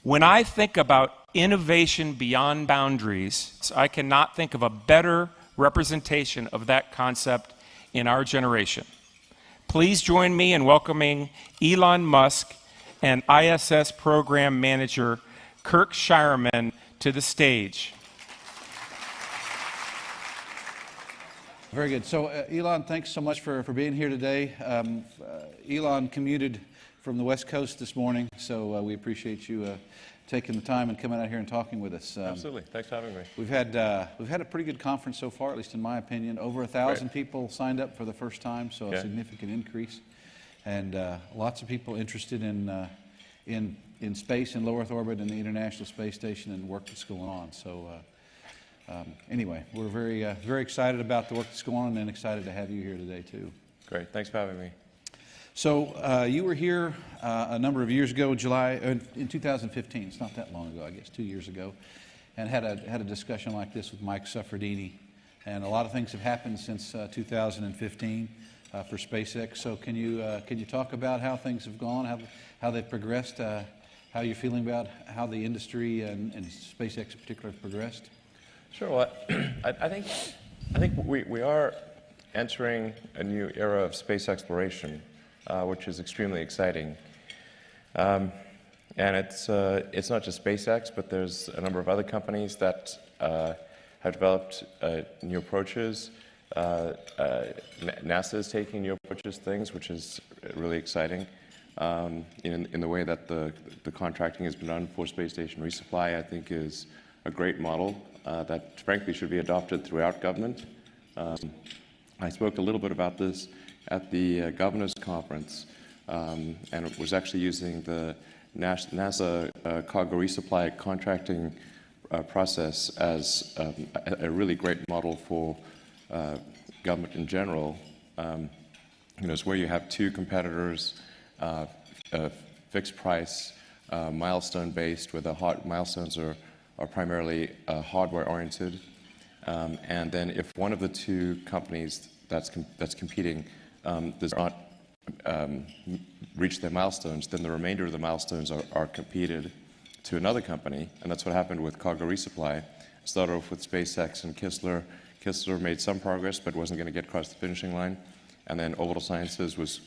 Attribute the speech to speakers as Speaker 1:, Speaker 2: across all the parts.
Speaker 1: When I think about innovation beyond boundaries, I cannot think of a better representation of that concept in our generation. Please join me in welcoming Elon Musk and ISS Program Manager Kirk Shireman to the stage.
Speaker 2: Very good. So, Elon, thanks so much for being here today. Elon commuted from the West Coast this morning, so we appreciate you taking the time and coming out here and talking with us.
Speaker 3: Absolutely. Thanks for having me.
Speaker 2: We've had a pretty good conference so far, at least in my opinion. Over 1,000 people signed up for the first time, so a significant increase, and lots of people interested in space and low Earth orbit and the International Space Station and work that's going on. So. Anyway, we're very excited about the work that's going on and excited to have you here today, too.
Speaker 3: Great. Thanks for having me.
Speaker 2: So you were here a number of years ago, in 2015. It's not that long ago, I guess, 2 years ago, and had a discussion like this with Mike Suffredini. And a lot of things have happened since 2015 for SpaceX. So can you talk about how things have gone, how they've progressed, how you're feeling about how the industry and SpaceX in particular have progressed?
Speaker 3: Sure. Well, I think we are entering a new era of space exploration, which is extremely exciting. And it's not just SpaceX, but there's a number of other companies that have developed new approaches. NASA is taking new approaches to things, which is really exciting. In the way that the contracting has been done for space station resupply, I think is a great model that frankly should be adopted throughout government. I spoke a little bit about this at the Governor's Conference, and it was actually using the NASA cargo resupply contracting process as a really great model for government in general. It's where you have two competitors, fixed price, milestone based, where the milestones are primarily hardware-oriented, and then if one of the two companies that's competing does not reach their milestones, then the remainder of the milestones are competed to another company, and that's what happened with cargo resupply. It started off with SpaceX and Kistler. Kistler made some progress, but wasn't going to get across the finishing line, and then Orbital Sciences was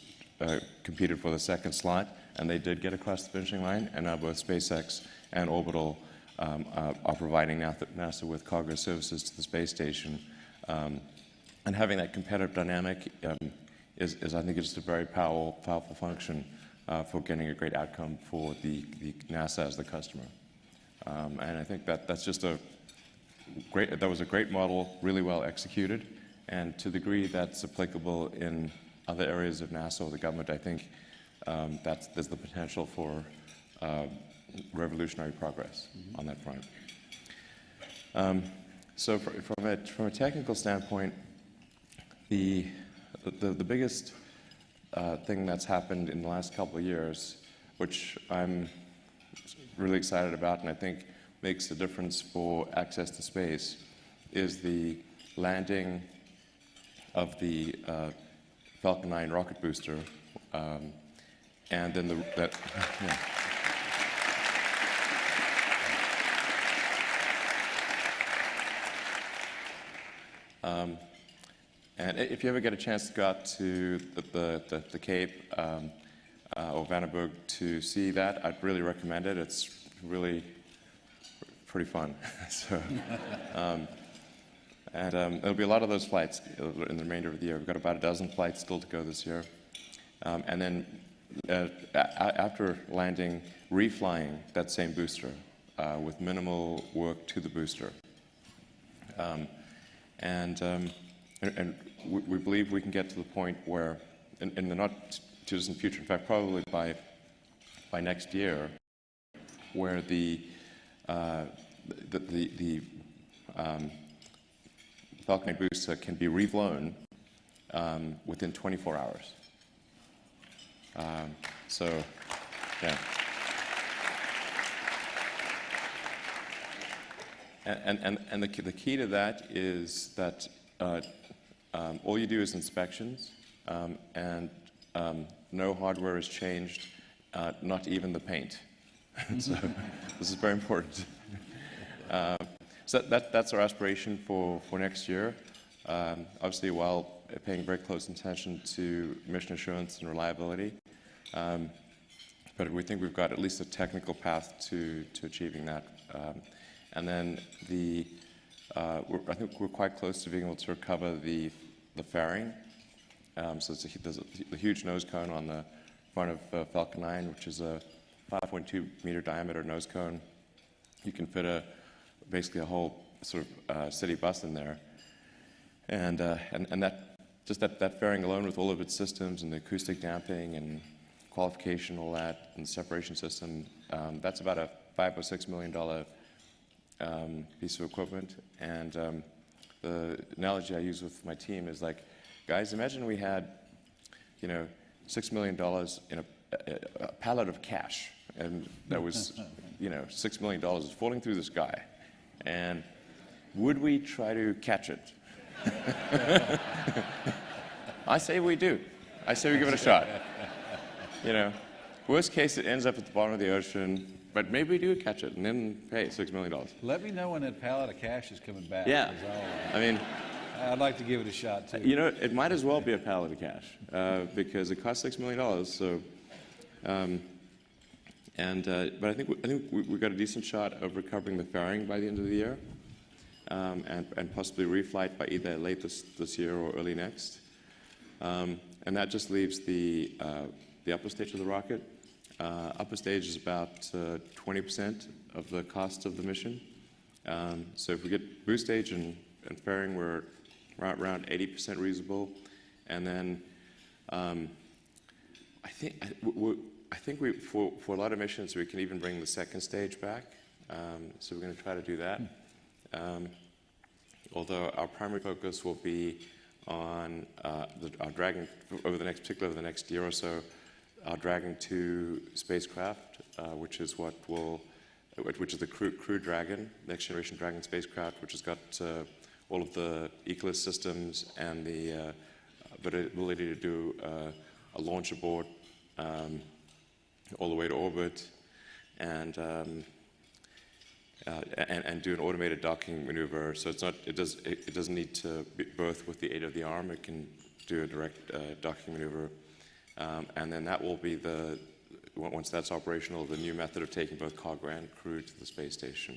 Speaker 3: competed for the second slot, and they did get across the finishing line, and now both SpaceX and Orbital are providing NASA with cargo services to the space station. And having that competitive dynamic is I think, just a very powerful function for getting a great outcome for the NASA as the customer. And I think that's just that was a great model, really well executed, and to the degree that's applicable in other areas of NASA or the government, I think there's the potential for revolutionary progress on that front. So from a technical standpoint, the biggest thing that's happened in the last couple of years, which I'm really excited about and I think makes a difference for access to space, is the landing of the Falcon 9 rocket booster, and then yeah. And if you ever get a chance to go out to the Cape or Vandenberg to see that, I'd really recommend it. It's really pretty fun. So, there'll be a lot of those flights in the remainder of the year. We've got about a dozen flights still to go this year. And then after landing, reflying that same booster with minimal work to the booster. And we believe we can get to the point where, in the not too distant future, in fact, probably by next year, where the Falcon 9 booster can be reflown within 24 hours. So, yeah. And the key to that is that all you do is inspections, and no hardware is changed, not even the paint. So this is very important. So that's our aspiration for next year. Obviously, while paying very close attention to mission assurance and reliability. But we think we've got at least a technical path to achieving that. And then I think we're quite close to being able to recover the fairing. So there's a huge nose cone on the front of Falcon 9, which is a 5.2 meter diameter nose cone. You can fit basically a whole sort of city bus in there. And that fairing alone, with all of its systems and the acoustic damping and qualification, all that, and the separation system, that's about a $5 or $6 million piece of equipment. And the analogy I use with my team is like, guys, imagine we had, $6 million in a pallet of cash, and that was, $6 million falling through the sky, and would we try to catch it? I say we do. I say we give it a shot. Worst case, it ends up at the bottom of the ocean, but maybe we do catch it and then pay $6 million.
Speaker 2: Let me know when that pallet of cash is coming back.
Speaker 3: Yeah.
Speaker 2: I'd like to give it a shot too.
Speaker 3: It might as well be a pallet of cash because it costs $6 million. So, but I think we've got a decent shot of recovering the fairing by the end of the year, and possibly reflight by either late this year or early next. And that just leaves the upper stage of the rocket. Upper stage is about 20% of the cost of the mission. So if we get boost stage and fairing, we're around 80% reusable. And then I think for a lot of missions we can even bring the second stage back. So we're going to try to do that. Although our primary focus will be on our Dragon over the next year or so, our Dragon 2 spacecraft, which is the crew Dragon, next generation Dragon spacecraft, which has got all of the Eclipse systems and the ability to do a launch abort all the way to orbit, and do an automated docking maneuver. So it doesn't need to be berth with the aid of the arm. It can do a direct docking maneuver, and then that will be once that's operational, the new method of taking both cargo and crew to the space station.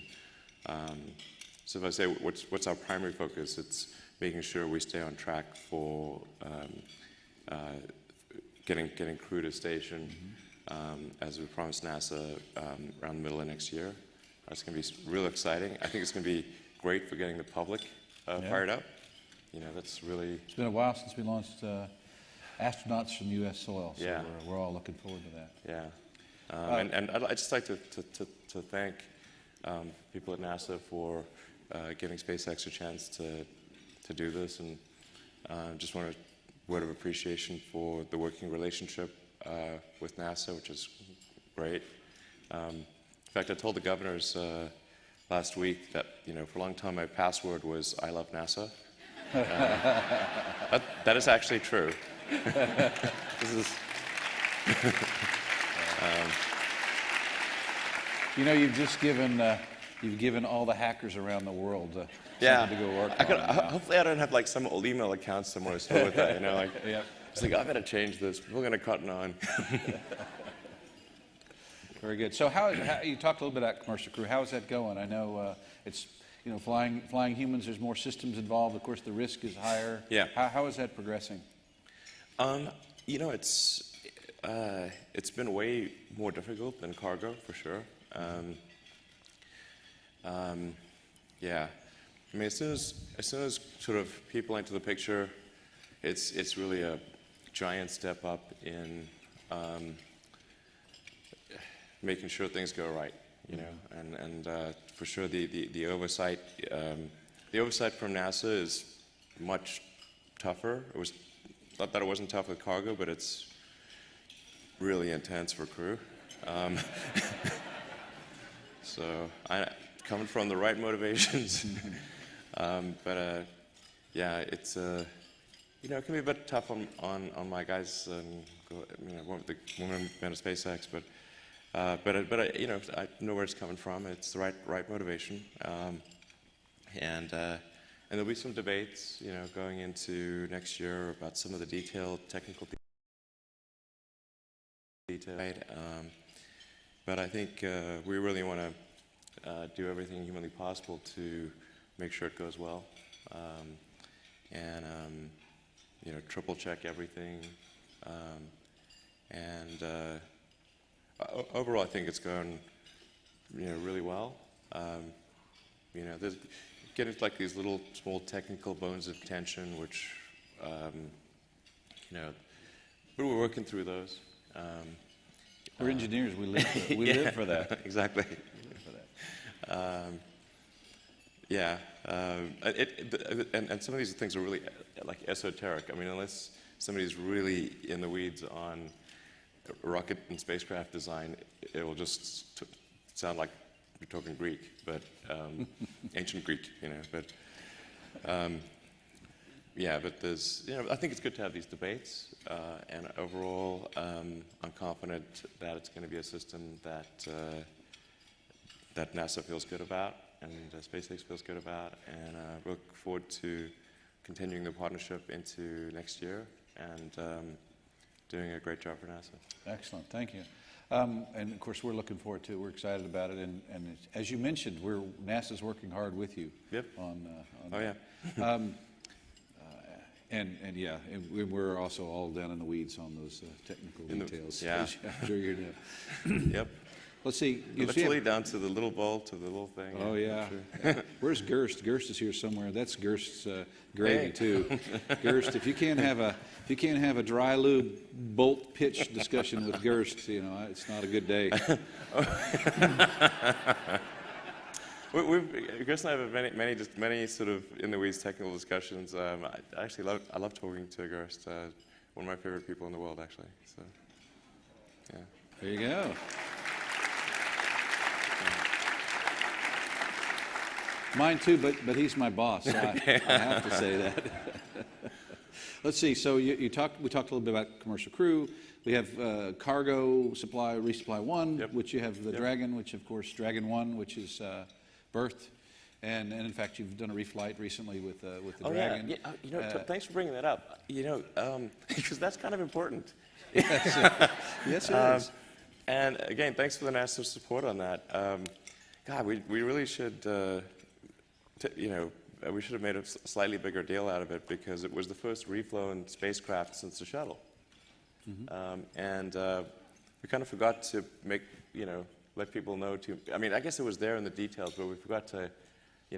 Speaker 3: So if I say what's our primary focus, it's making sure we stay on track for getting crew to station, as we promised NASA around the middle of next year. It's going to be real exciting. I think it's going to be great for getting the public fired up. That's really... It's
Speaker 2: been a while since we launched astronauts from U.S. soil, so
Speaker 3: yeah.
Speaker 2: we're all looking forward to that.
Speaker 3: Yeah. And I'd just like to thank people at NASA for giving SpaceX a chance to do this, and just want a word of appreciation for the working relationship with NASA, which is great. In fact, I told the governors last week that for a long time my password was "I love NASA." That is actually true.
Speaker 2: You've given all the hackers around the world
Speaker 3: to
Speaker 2: something to go work on.
Speaker 3: Hopefully, I don't have like some old email account somewhere still with that.
Speaker 2: Yep.
Speaker 3: It's like, I better change this. People are going to cotton on.
Speaker 2: Very good. So how you talked a little bit about commercial crew. How is that going? I know it's flying humans. There's more systems involved. Of course, the risk is higher.
Speaker 3: Yeah.
Speaker 2: How is that progressing?
Speaker 3: It's been way more difficult than cargo for sure. Yeah. I mean, as soon as sort of people enter the picture, it's really a giant step up in making sure things go right, and for sure the oversight from NASA is much tougher. It was not that it wasn't tough with cargo, but it's really intense for crew. So coming from the right motivations, but yeah, it's it can be a bit tough on my guys, women men of SpaceX, but I know where it's coming from. It's the right motivation, and there'll be some debates, going into next year about some of the detailed technical detail. Right? But I think we really want to do everything humanly possible to make sure it goes well, and triple check everything, and overall I think it's going really well. There's getting like these little small technical bones of contention, which but we're working through those.
Speaker 2: We're engineers. We live for that.
Speaker 3: Exactly.
Speaker 2: We live for that.
Speaker 3: And some of these things are really like esoteric. I mean, unless somebody's really in the weeds on rocket and spacecraft design, it will just sound like you're talking Greek, but ancient Greek, But but there's, I think it's good to have these debates, and overall, I'm confident that it's going to be a system that NASA feels good about, and SpaceX feels good about, and look forward to continuing the partnership into next year and doing a great job for NASA.
Speaker 2: Excellent, thank you. And of course, we're looking forward to it. We're excited about it, and as you mentioned, NASA's working hard with you.
Speaker 3: Yep.
Speaker 2: On
Speaker 3: oh
Speaker 2: that.
Speaker 3: Yeah.
Speaker 2: And we're also all down in the weeds on those technical details.
Speaker 3: Yeah.
Speaker 2: I'm sure you know.
Speaker 3: Yep.
Speaker 2: Let's see.
Speaker 3: Literally down to the little bolt, to the little thing.
Speaker 2: Oh yeah.
Speaker 3: Sure.
Speaker 2: Where's Gerst? Gerst is here somewhere. That's Gerst's gravy too. Gerst, if you can't have a dry lube bolt pitch discussion with Gerst, it's not a good day.
Speaker 3: Chris and I have many sort of in the weeds technical discussions. I love talking to Gerst. One of my favorite people in the world, actually. So, yeah.
Speaker 2: There you go. Mine too, but he's my boss, so I have to say that. Let's see. So we talked a little bit about commercial crew. We have cargo supply, resupply 1,
Speaker 3: Yep.
Speaker 2: which you have the
Speaker 3: Yep.
Speaker 2: Dragon, which of course Dragon 1, which is berthed, and in fact you've done a reflight recently with the Dragon.
Speaker 3: Yeah. Thanks for bringing that up. Because that's kind of important.
Speaker 2: Yes, it is.
Speaker 3: And again, thanks for the NASA support on that. God, we really should. We should have made a slightly bigger deal out of it because it was the first reflown spacecraft since the shuttle. Mm-hmm. And we kind of forgot to let people know I guess it was there in the details, but we forgot to, I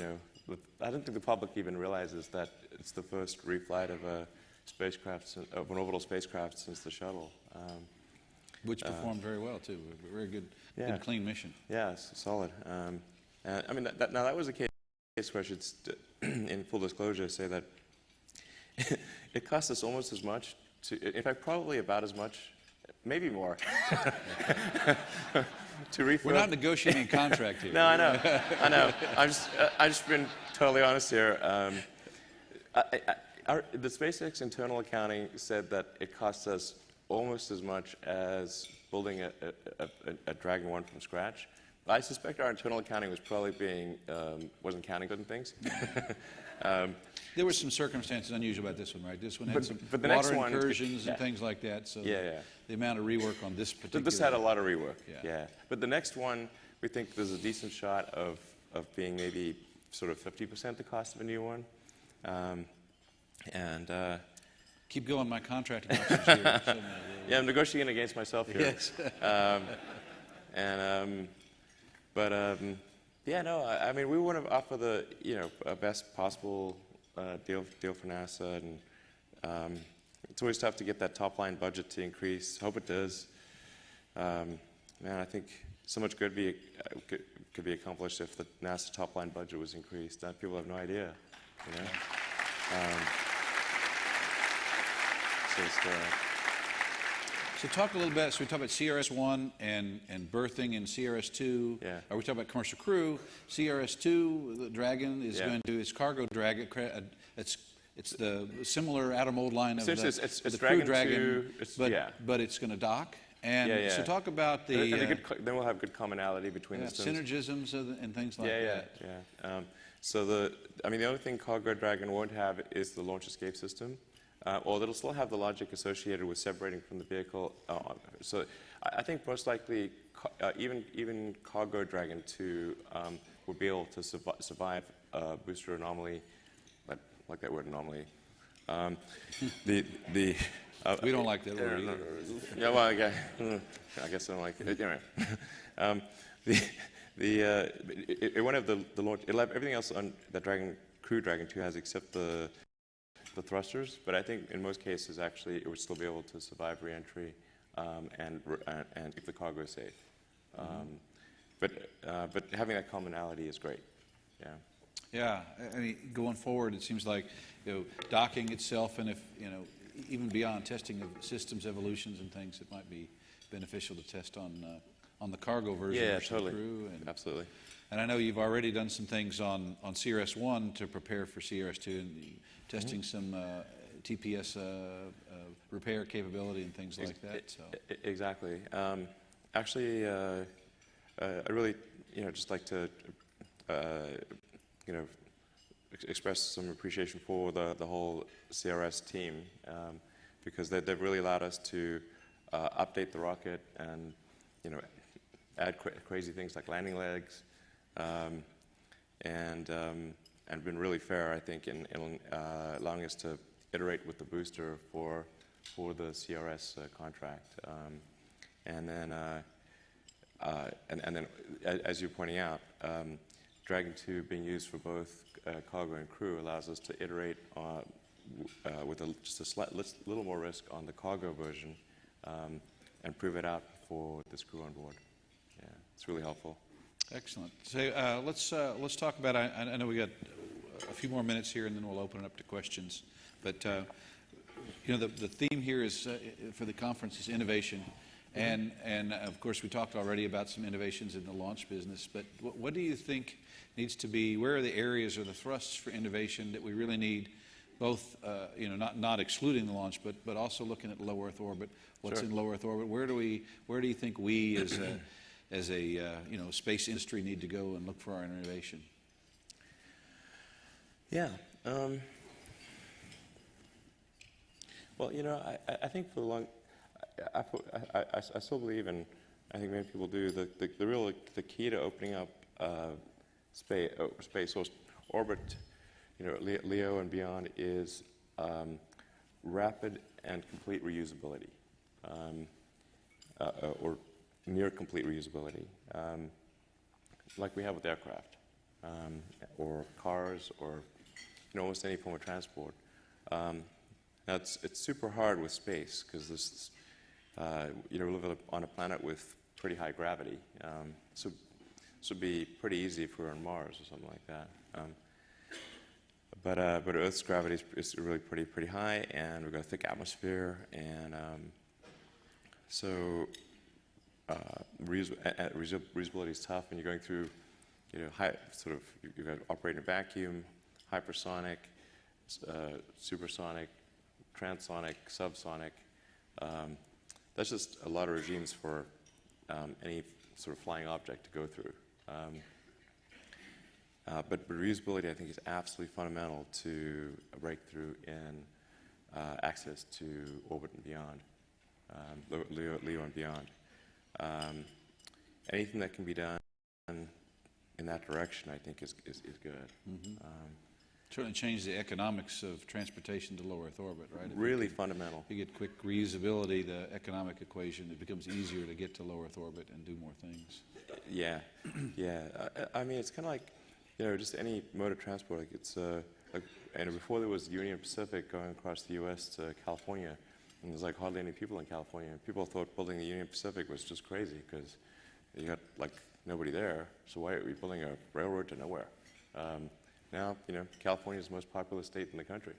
Speaker 3: don't think the public even realizes that it's the first reflight of an orbital spacecraft since the shuttle.
Speaker 2: Which performed very well too. A very good, good clean mission.
Speaker 3: Yeah, it's solid. That was a case where I should, in full disclosure, say that it cost us almost as much in fact, probably about as much, maybe more, to reflow.
Speaker 2: We're not negotiating a contract here.
Speaker 3: No, I know. I'm just being totally honest here. The SpaceX internal accounting said that it costs us almost as much as building a Dragon 1 from scratch. I suspect our internal accounting was probably wasn't counting good things.
Speaker 2: There were some circumstances unusual about this one, right? This one had some
Speaker 3: but the
Speaker 2: water
Speaker 3: next one,
Speaker 2: incursions and things like that. So the amount of rework on this particular...
Speaker 3: This had a lot of rework, yeah. But the next one, we think there's a decent shot of being maybe sort of 50% the cost of a new one.
Speaker 2: Keep going, my contracting officer's here.
Speaker 3: Yeah, I'm negotiating against myself here.
Speaker 2: Yes.
Speaker 3: We want to offer the best possible deal for NASA, and it's always tough to get that top line budget to increase. Hope it does. I think so much good could be accomplished if the NASA top line budget was increased. People have no idea,
Speaker 2: So talk a little bit. So we talked about CRS-1 and berthing in CRS-2.
Speaker 3: Yeah.
Speaker 2: Or we talk about commercial crew. CRS-2, the Dragon is going to its cargo Dragon. It's the similar out of mold line of the
Speaker 3: It's
Speaker 2: Crew
Speaker 3: Dragon
Speaker 2: Dragon,
Speaker 3: 2,
Speaker 2: but it's going to dock And
Speaker 3: Yeah, yeah.
Speaker 2: so talk about
Speaker 3: And
Speaker 2: the
Speaker 3: then we'll have good commonality between the systems.
Speaker 2: synergisms and things like
Speaker 3: Yeah,
Speaker 2: that.
Speaker 3: yeah. So the only thing Cargo Dragon won't have is the launch escape system. Or it'll still have the logic associated with separating from the vehicle. So I think most likely even Cargo Dragon 2 will be able to survive booster anomaly. I like that word, anomaly.
Speaker 2: We don't like that word either.
Speaker 3: Yeah, well, I guess I don't like it. Anyway, it won't have the launch. It'll have everything else on that Crew Dragon 2 has except the thrusters. But I think in most cases, actually, it would still be able to survive reentry and if the cargo is safe. But having that commonality is great. Yeah.
Speaker 2: Yeah, I mean, going forward, it seems like docking itself, and if even beyond testing of systems evolutions and things, it might be beneficial to test on the cargo version.
Speaker 3: Yeah,
Speaker 2: versus
Speaker 3: totally.
Speaker 2: the crew.
Speaker 3: Absolutely.
Speaker 2: And I know you've already done some things on CRS-1 to prepare for CRS-2, and testing some TPS repair capability and things like that. So.
Speaker 3: Exactly. Actually, I really, just like to, express some appreciation for the whole CRS team because they've really allowed us to update the rocket and, add crazy things like landing legs, and been really fair, I think, in allowing us to iterate with the booster for the CRS contract, and then as you're pointing out, Dragon 2 being used for both cargo and crew allows us to iterate with just a little more risk on the cargo version and prove it out for this crew on board. Yeah, it's really helpful.
Speaker 2: Excellent. So let's talk about. I know we got a few more minutes here, and then we'll open it up to questions. But the theme here is for the conference is innovation, and of course we talked already about some innovations in the launch business. But what do you think needs to be? Where are the areas or the thrusts for innovation that we really need? Both, not excluding the launch, but also looking at low Earth orbit. What's
Speaker 3: Sure.
Speaker 2: in low Earth orbit? Where do you think we as a space industry need to go and look for our innovation?
Speaker 3: Yeah. Well, I think for the long, I still believe, and I think many people do, the key to opening up space orbit, LEO and beyond, is rapid and complete reusability, or near complete reusability, like we have with aircraft, or cars, or almost any form of transport. Now it's super hard with space because this, we live on a planet with pretty high gravity, so this would be pretty easy if we were on Mars or something like that. But Earth's gravity is really pretty high, and we've got a thick atmosphere, and so reusability is tough when you're going through, high you've got operating vacuum, hypersonic, supersonic, transonic, subsonic. That's just a lot of regimes for any sort of flying object to go through. But reusability, I think, is absolutely fundamental to a breakthrough in access to orbit and beyond, LEO and beyond. Anything that can be done in that direction, I think, is good.
Speaker 2: Certainly change the economics of transportation to low Earth orbit, right?
Speaker 3: Really fundamental.
Speaker 2: If you get quick reusability, the economic equation, it becomes easier to get to low Earth orbit and do more things.
Speaker 3: Yeah, yeah. I mean, it's kind of like, just any mode of transport. Like it's and before there was Union Pacific going across the U.S. to California, and there's like hardly any people in California. People thought building the Union Pacific was just crazy because you got like nobody there. So why are we building a railroad to nowhere? Now, California is the most populous state in the country.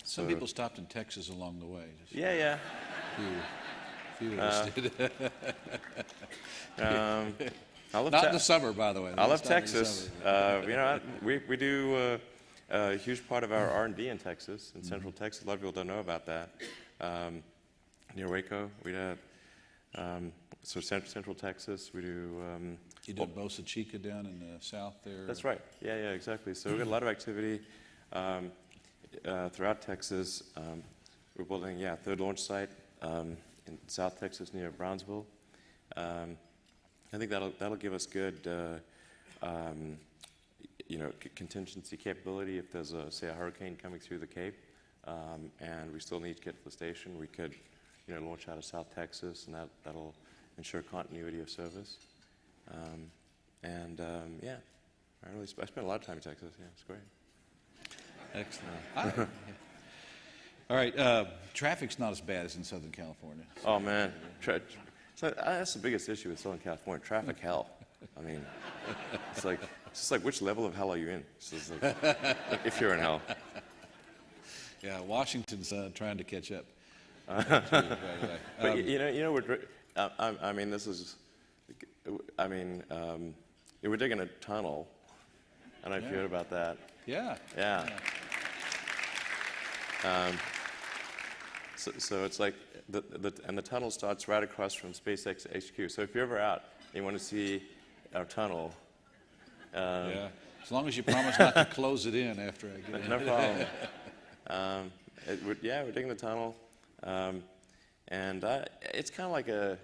Speaker 2: Some people stopped in Texas along the way.
Speaker 3: Yeah.
Speaker 2: Few of us did.
Speaker 3: Not
Speaker 2: in the summer, by the way.
Speaker 3: I love Texas. We do a huge part of our R&D in Texas, in Central Texas. A lot of people don't know about that. Near Waco, we So Central Texas, we do.
Speaker 2: You did Bosa Chica down in the south there?
Speaker 3: That's right. Yeah, exactly. So we've got a lot of activity throughout Texas. We're building, a third launch site in South Texas near Brownsville. I think that'll give us good, contingency capability if there's say a hurricane coming through the Cape, and we still need to get to the station. We could, launch out of South Texas, and that'll ensure continuity of service. I spent a lot of time in Texas. Yeah, it's great.
Speaker 2: Excellent. All right, traffic's not as bad as in Southern California.
Speaker 3: Oh man, so that's the biggest issue with Southern California: traffic hell. I mean, it's just like which level of hell are you in? It's just like, if you're in hell.
Speaker 2: Yeah, Washington's trying to catch up.
Speaker 3: But this is. We're digging a tunnel. I don't know if you heard about that.
Speaker 2: Yeah.
Speaker 3: Yeah. So it's like the tunnel starts right across from SpaceX HQ. So if you're ever out and you want to see our tunnel,
Speaker 2: as long as you promise not to close it in after I get in.
Speaker 3: No problem. We're digging the tunnel, and it's kind of like I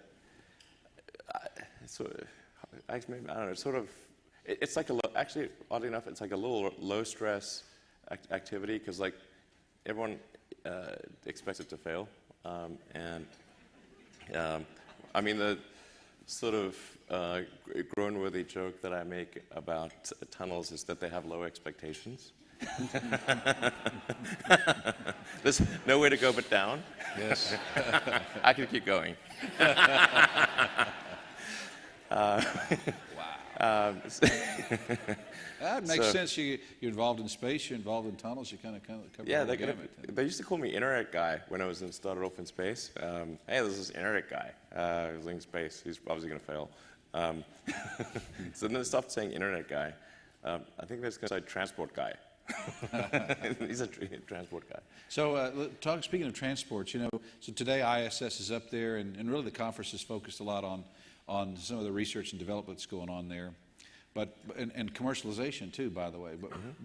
Speaker 3: don't know. It's like actually, oddly enough, it's like a little low stress activity because like everyone expects it to fail, the sort of grown-worthy joke that I make about tunnels is that they have low expectations. There's nowhere to go but down.
Speaker 2: Yes.
Speaker 3: I can keep going.
Speaker 2: Wow. That makes sense. You're involved in space. You're involved in tunnels. You kind of cover the gamut.
Speaker 3: They used to call me Internet Guy when I started off in space. Hey, this is Internet Guy. He was in space. He's obviously going to fail. So then they stopped saying Internet Guy. I think that's going to say Transport Guy. He's a transport guy.
Speaker 2: So, speaking of transports, so today ISS is up there, and really the conference is focused a lot on some of the research and development that's going on there, and commercialization too, by the way.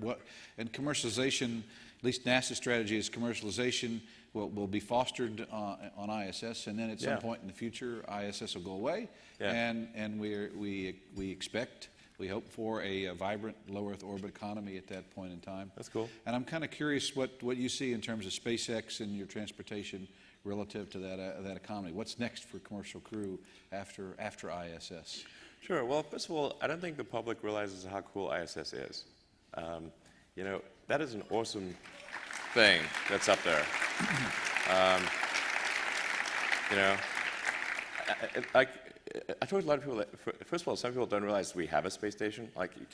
Speaker 2: But and commercialization, at least NASA's strategy is commercialization will be fostered on ISS, and then at some point in the future, ISS will go away, and we expect. We hope for a vibrant low Earth orbit economy at that point in time.
Speaker 3: That's cool.
Speaker 2: And I'm kind of curious what you see in terms of SpaceX and your transportation relative to that economy. What's next for commercial crew after ISS?
Speaker 3: Sure. Well, first of all, I don't think the public realizes how cool ISS is. That is an awesome thing that's up there. I talked to a lot of people that, first of all, some people don't realize we have a space station. Like, you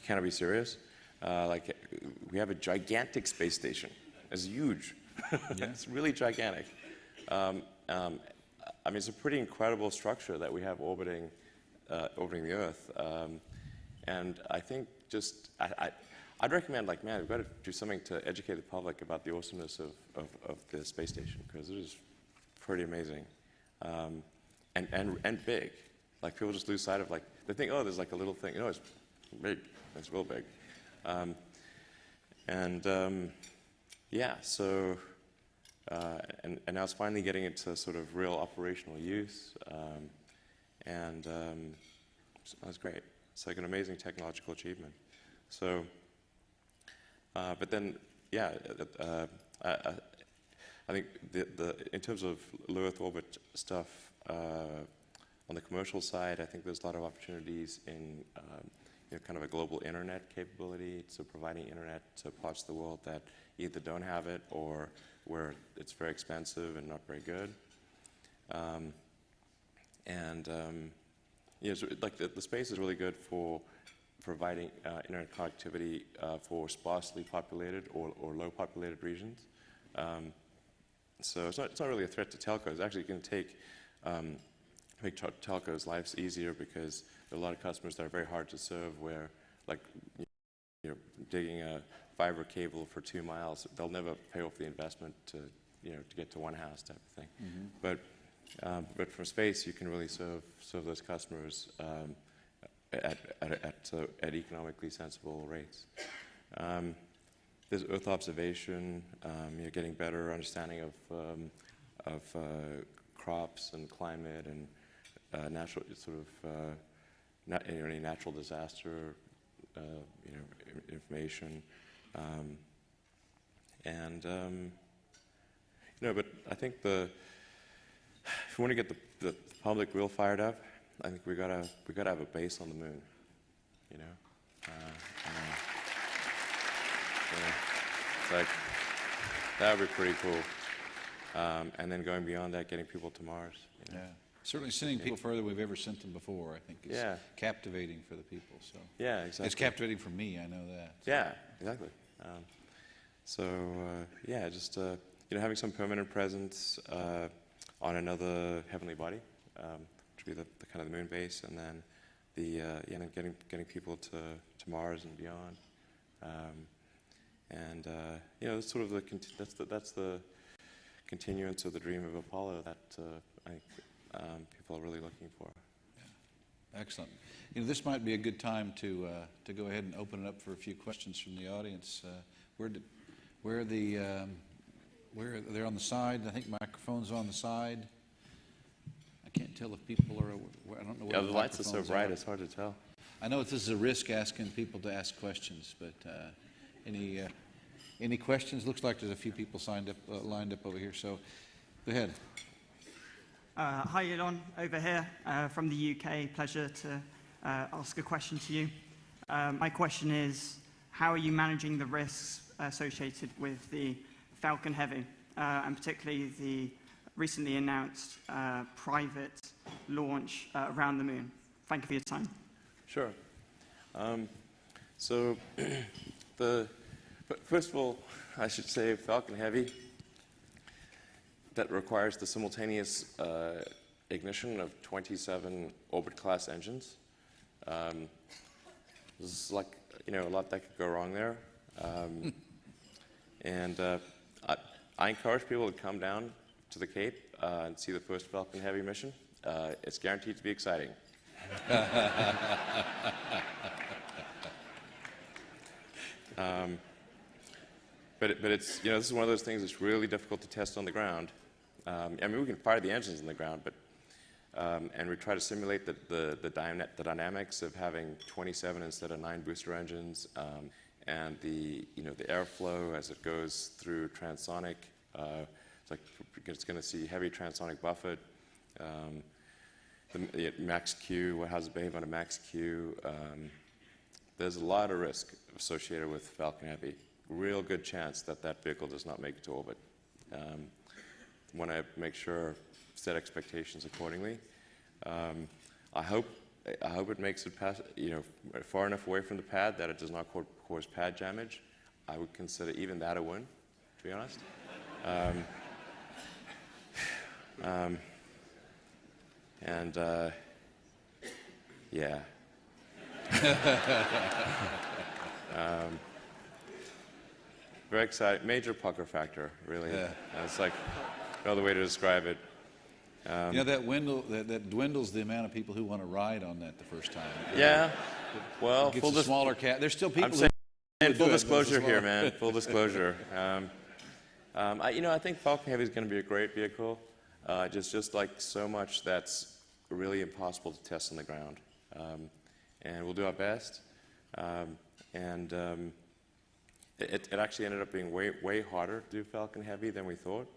Speaker 3: can't be serious. We have a gigantic space station. It's huge. It's really gigantic. It's a pretty incredible structure that we have orbiting the Earth. And I think I'd recommend, we've got to do something to educate the public about the awesomeness of the space station, because it is pretty amazing. And big. Like, people just lose sight of, they think, oh, there's a little thing. No, it's big. It's real big. So now it's finally getting into sort of real operational use. That's great. It's like an amazing technological achievement. So, but then, I think in terms of low Earth orbit stuff, on the commercial side, I think there's a lot of opportunities in kind of a global internet capability, so providing internet to parts of the world that either don't have it or where it's very expensive and not very good. So the space is really good for providing internet connectivity for sparsely populated or low populated regions. So it's not really a threat to telcos. It's actually going to make telcos' lives easier, because there are a lot of customers that are very hard to serve, where digging a fiber cable for 2 miles, they'll never pay off the investment to get to one house type of thing. Mm-hmm. But But from space, you can really serve those customers at economically sensible rates. There's Earth observation. You're getting better understanding of crops and climate and natural any natural disaster information. But I think if we want to get the public real fired up, I think we gotta have a base on the moon. It's like that would be pretty cool. And then going beyond that, getting people to Mars.
Speaker 2: Yeah, certainly sending people further than we've ever sent them before, I think, is captivating for the people. So
Speaker 3: yeah, exactly.
Speaker 2: It's captivating for me. I know that. So.
Speaker 3: Yeah, exactly. Just having some permanent presence on another heavenly body, which would be the kind of the moon base, and then getting people to Mars and beyond. That's sort of that's the continuance of the dream of Apollo that I think people are really looking for.
Speaker 2: Yeah. Excellent. This might be a good time to go ahead and open it up for a few questions from the audience. They're on the side. I think microphones on the side. I can't tell if people are. I don't know.
Speaker 3: Yeah, the lights are so bright; it's hard to tell.
Speaker 2: I know this is a risk asking people to ask questions, but any questions? Looks like there's a few people lined up over here. So, go ahead.
Speaker 4: Hi, Elon, over here from the UK. Pleasure to ask a question to you. My question is, how are you managing the risks associated with the Falcon Heavy, and particularly the recently announced private launch around the moon? Thank you for your time.
Speaker 3: Sure. First of all, I should say Falcon Heavy, that requires the simultaneous ignition of 27 orbit-class engines. This is like, a lot that could go wrong there. I encourage people to come down to the Cape and see the first Falcon Heavy mission. It's guaranteed to be exciting. But it's, this is one of those things that's really difficult to test on the ground. We can fire the engines on the ground, but and we try to simulate the dynamics of having 27 instead of 9 booster engines, and the airflow as it goes through transonic. It's going to see heavy transonic buffet. The max Q, how does it behave on a max Q? There's a lot of risk associated with Falcon Heavy. Real good chance that vehicle does not make it to orbit. Want to make sure, set expectations accordingly. I hope it makes it past, far enough away from the pad that it does not cause pad damage. I would consider even that a win, to be honest. Yeah. Very excited. Major pucker factor, really.
Speaker 2: Yeah.
Speaker 3: It's like no other way to describe it.
Speaker 2: That dwindles the amount of people who want to ride on that the first time.
Speaker 3: Yeah. Well,
Speaker 2: it gets a smaller cat. There's still people.
Speaker 3: Full disclosure here, man. Full disclosure. I think Falcon Heavy is going to be a great vehicle. Just like so much that's really impossible to test on the ground, and we'll do our best. It actually ended up being way harder to do Falcon Heavy than we thought,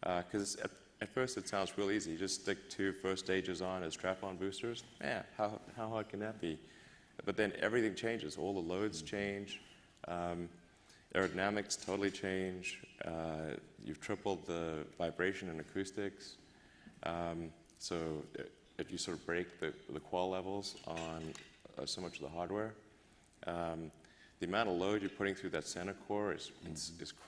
Speaker 3: because at first it sounds real easy. You just stick 2 first stages on as strap-on boosters. Man, how hard can that be? But then everything changes. All the loads change. Aerodynamics totally change. You've tripled the vibration and acoustics. So if you sort of break the qual levels on so much of the hardware, the amount of load you're putting through that center core is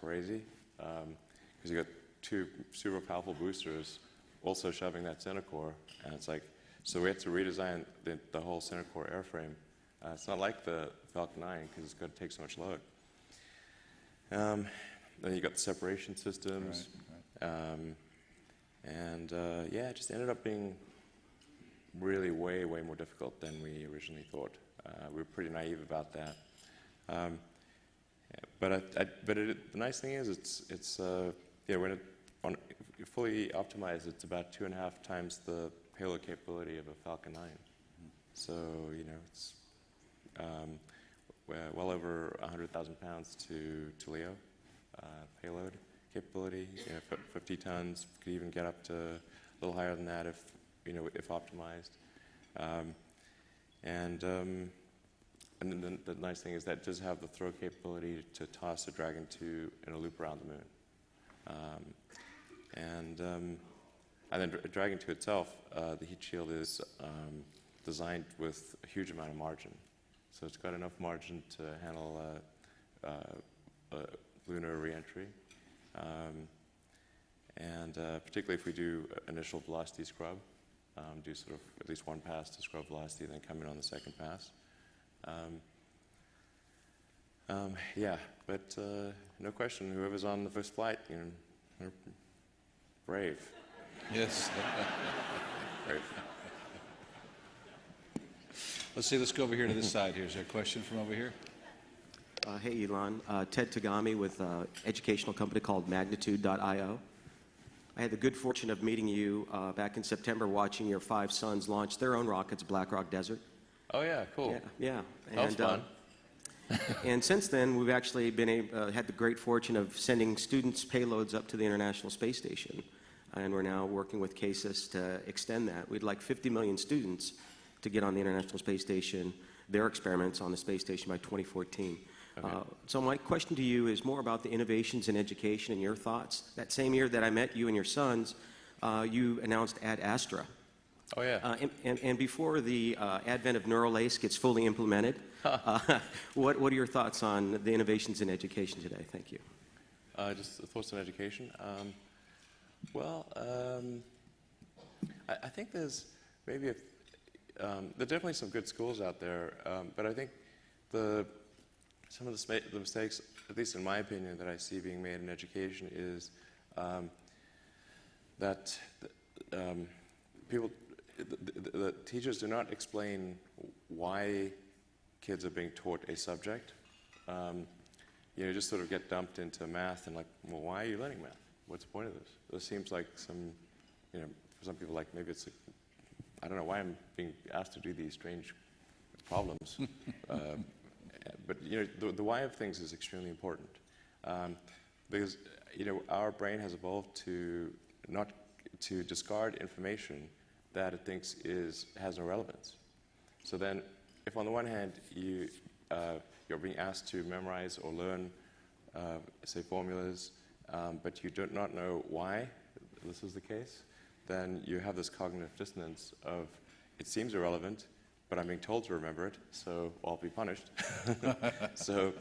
Speaker 3: crazy, because you got 2 super powerful boosters also shoving that center core, and it's like, so we had to redesign the whole center core airframe. It's not like the Falcon 9 because it's got to take so much load. Then you got the separation systems, And yeah, it just ended up being really way more difficult than we originally thought. We were pretty naive about that. But the nice thing is, it's yeah, when if fully optimized, it's about 2.5 times the payload capability of a Falcon 9. So it's well over 100,000 pounds to LEO payload capability. 50 tons, could even get up to a little higher than that if optimized. And then the nice thing is that it does have the throw capability to toss a Dragon 2 in a loop around the moon. And then Dragon 2 itself, the heat shield is designed with a huge amount of margin. So it's got enough margin to handle lunar reentry. And particularly if we do initial velocity scrub, do sort of at least one pass to scrub velocity, then come in on the second pass. Yeah, but no question, whoever's on the first flight, they're brave.
Speaker 2: Yes.
Speaker 3: Brave.
Speaker 2: Let's go over here to this side here. Is there a question from over here?
Speaker 5: Hey, Elon. Ted Tagami with an educational company called Magnitude.io. I had the good fortune of meeting you back in September, watching your 5 sons launch their own rockets, Black Rock Desert.
Speaker 3: Oh, yeah, cool.
Speaker 5: Yeah.
Speaker 3: That was fun.
Speaker 5: And since then, we've actually had the great fortune of sending students' payloads up to the International Space Station. And we're now working with CASIS to extend that. We'd like 50 million students to get on the International Space Station, their experiments on the space station by 2014. Okay. So my question to you is more about the innovations in education and your thoughts. That same year that I met you and your sons, you announced Ad Astra.
Speaker 3: Oh, yeah.
Speaker 5: And before the advent of Neural Lace gets fully implemented, what are your thoughts on the innovations in education today? Thank you.
Speaker 3: Just thoughts on education. I think there's maybe there are definitely some good schools out there, but I think some of the mistakes, at least in my opinion, that I see being made in education is that the teachers do not explain why kids are being taught a subject. Just sort of get dumped into math and like, well, why are you learning math? What's the point of this? This seems like some, for some people, like maybe it's, I don't know why I'm being asked to do these strange problems. But the why of things is extremely important, because our brain has evolved to not to discard information that it thinks has no relevance. So then, if on the one hand you're being asked to memorize or learn, say, formulas, but you do not know why this is the case, then you have this cognitive dissonance of it seems irrelevant, but I'm being told to remember it, so I'll be punished. so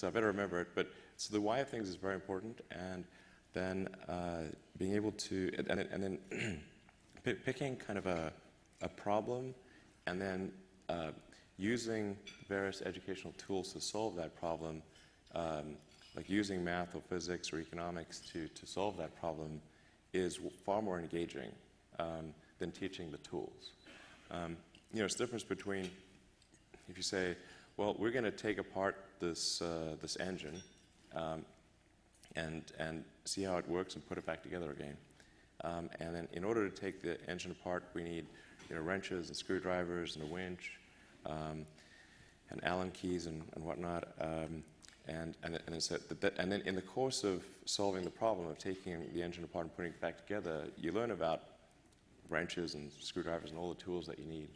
Speaker 3: I better remember it. So the why of things is very important, and then being able to, and then picking kind of a problem, and then using various educational tools to solve that problem, like using math or physics or economics to solve that problem, is far more engaging than teaching the tools. It's the difference between if you say, well, we're going to take apart this engine and see how it works and put it back together again. And then in order to take the engine apart, we need wrenches and screwdrivers and a winch and Allen keys and whatnot. And then in the course of solving the problem of taking the engine apart and putting it back together, you learn about wrenches and screwdrivers and all the tools that you need.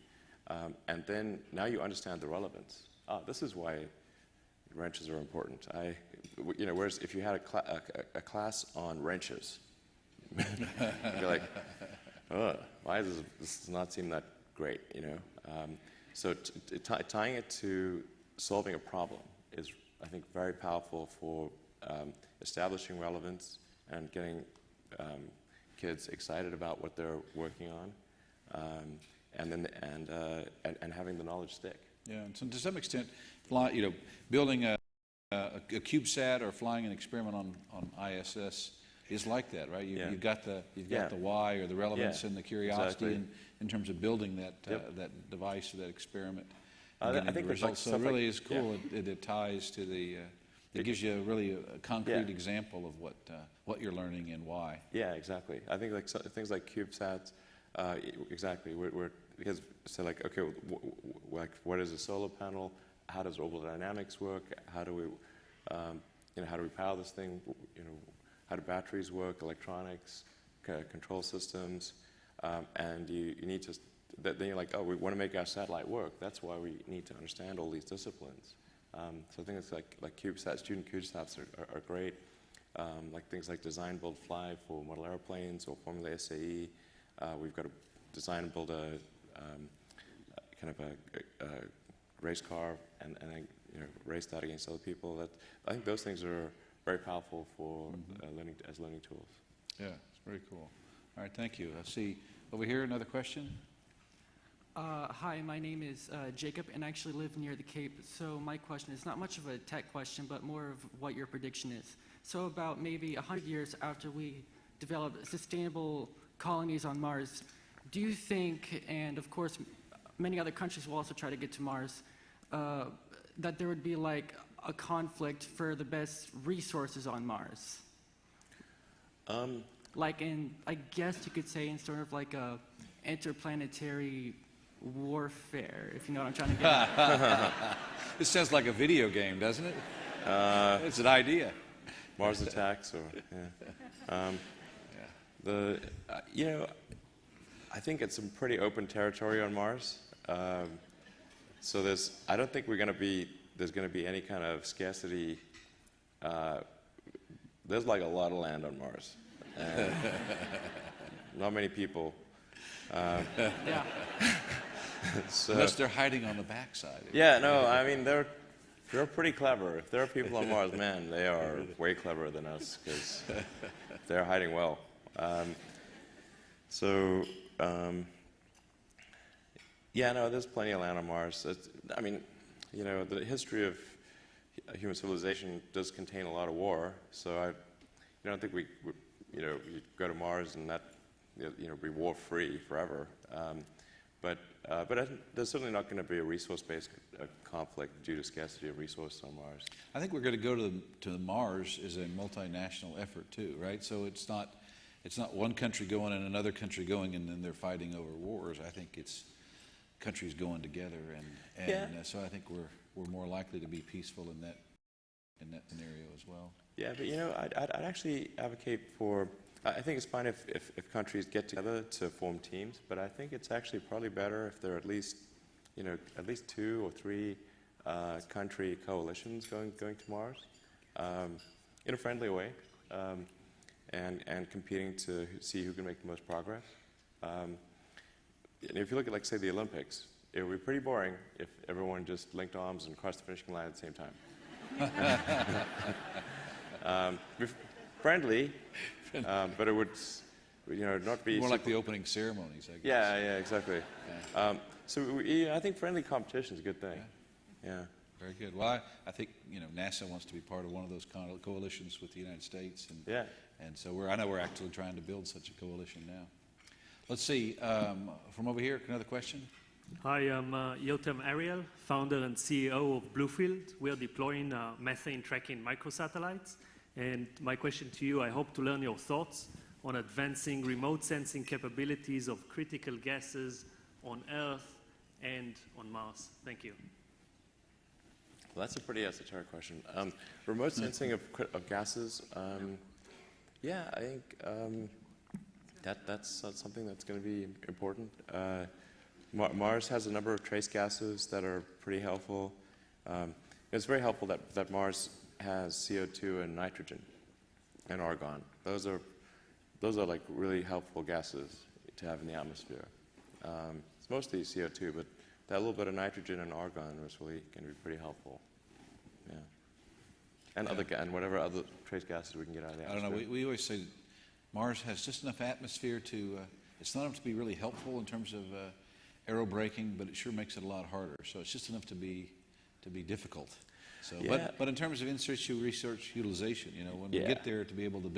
Speaker 3: And then now you understand the relevance. This is why wrenches are important. Whereas if you had a class on wrenches, you'd be like, why does this not seem that great? So tying it to solving a problem is, I think, very powerful for establishing relevance and getting kids excited about what they're working on, and having the knowledge stick.
Speaker 2: Yeah, and so to some extent, building a CubeSat or flying an experiment on ISS is like that, right?
Speaker 3: Yeah.
Speaker 2: You've got the
Speaker 3: Yeah.
Speaker 2: why or the relevance
Speaker 3: Yeah,
Speaker 2: and the curiosity
Speaker 3: exactly.
Speaker 2: in terms of building that
Speaker 3: Yep.
Speaker 2: that device or that experiment.
Speaker 3: I
Speaker 2: And getting
Speaker 3: think
Speaker 2: the
Speaker 3: there's, like,
Speaker 2: results. So
Speaker 3: stuff
Speaker 2: it
Speaker 3: like-
Speaker 2: really is
Speaker 3: yeah.
Speaker 2: cool. It ties to the. It gives you really a concrete
Speaker 3: Yeah.
Speaker 2: example of what you're learning and why.
Speaker 3: Yeah, exactly. I think like things like CubeSats, exactly. Because so like okay, like what is a solar panel? How does orbital dynamics work? How do we, how do we power this thing? How do batteries work? Electronics, control systems, and you need to. Then you're like, oh, we want to make our satellite work. That's why we need to understand all these disciplines. So I think it's like CubeSats, student CubeSats are great. Like things like design, build, fly for model airplanes or Formula SAE. We've got to design and build a kind of a race car and race that against other people. I think those things are very powerful for learning tools.
Speaker 2: Yeah, it's very cool. All right, thank you. I see over here another question.
Speaker 6: Hi, my name is Jacob, and I actually live near the Cape. So my question is not much of a tech question, but more of what your prediction is. So about maybe 100 years after we develop sustainable colonies on Mars, do you think, and of course many other countries will also try to get to Mars, that there would be like a conflict for the best resources on Mars? Like in, I guess you could say in sort of like a interplanetary warfare, if you know what I'm trying to get at.
Speaker 2: This sounds like a video game, doesn't it? It's an idea.
Speaker 3: Mars attacks, or I think it's some pretty open territory on Mars. So I don't think there's going to be any kind of scarcity. There's like a lot of land on Mars. Not many people.
Speaker 6: Yeah.
Speaker 2: Unless they're hiding on the backside.
Speaker 3: Yeah, no, I mean, they're pretty clever. If there are people on Mars, man, they are way cleverer than us because they're hiding well. There's plenty of land on Mars. The history of human civilization does contain a lot of war, so I don't think we go to Mars and that be war-free forever. But there's certainly not going to be a resource-based conflict due to scarcity of resources on Mars.
Speaker 2: I think we're going to go to Mars as a multinational effort too, right? So it's not one country going and another country going and then they're fighting over wars. I think it's countries going together, and so I think we're more likely to be peaceful in that scenario as well.
Speaker 3: Yeah, but I'd actually advocate for. I think it's fine if countries get together to form teams, but I think it's actually probably better if there are at least 2 or 3 country coalitions going to Mars in a friendly way, and competing to see who can make the most progress. If you look at, like, say, the Olympics, it would be pretty boring if everyone just linked arms and crossed the finishing line at the same time. Friendly. But it would, not be
Speaker 2: More like the opening ceremonies, I guess.
Speaker 3: Yeah, exactly.
Speaker 2: Yeah.
Speaker 3: I think friendly competition is a good thing. Yeah.
Speaker 2: Very good. Well, I think NASA wants to be part of one of those coalitions with the United States, and so I know we're actually trying to build such a coalition now. Let's see, from over here, another question.
Speaker 7: Hi, I'm Yotam Ariel, founder and CEO of Bluefield. We are deploying methane tracking microsatellites. And my question to you, I hope to learn your thoughts on advancing remote sensing capabilities of critical gases on Earth and on Mars. Thank you.
Speaker 3: Well, that's a pretty esoteric question. Remote sensing of gases, I think that's something that's going to be important. Mars has a number of trace gases that are pretty helpful. It's very helpful that Mars has CO2 and nitrogen and argon. Those are like really helpful gases to have in the atmosphere. It's mostly CO2, but that little bit of nitrogen and argon was really going to be pretty helpful. Yeah. And whatever other trace gases we can get out of the atmosphere.
Speaker 2: I don't know. We always say Mars has just enough atmosphere to. It's not enough to be really helpful in terms of aerobraking, but it sure makes it a lot harder. So it's just enough to be difficult. So,
Speaker 3: Yeah.
Speaker 2: but in terms of in situ research utilization, when we get there to be able to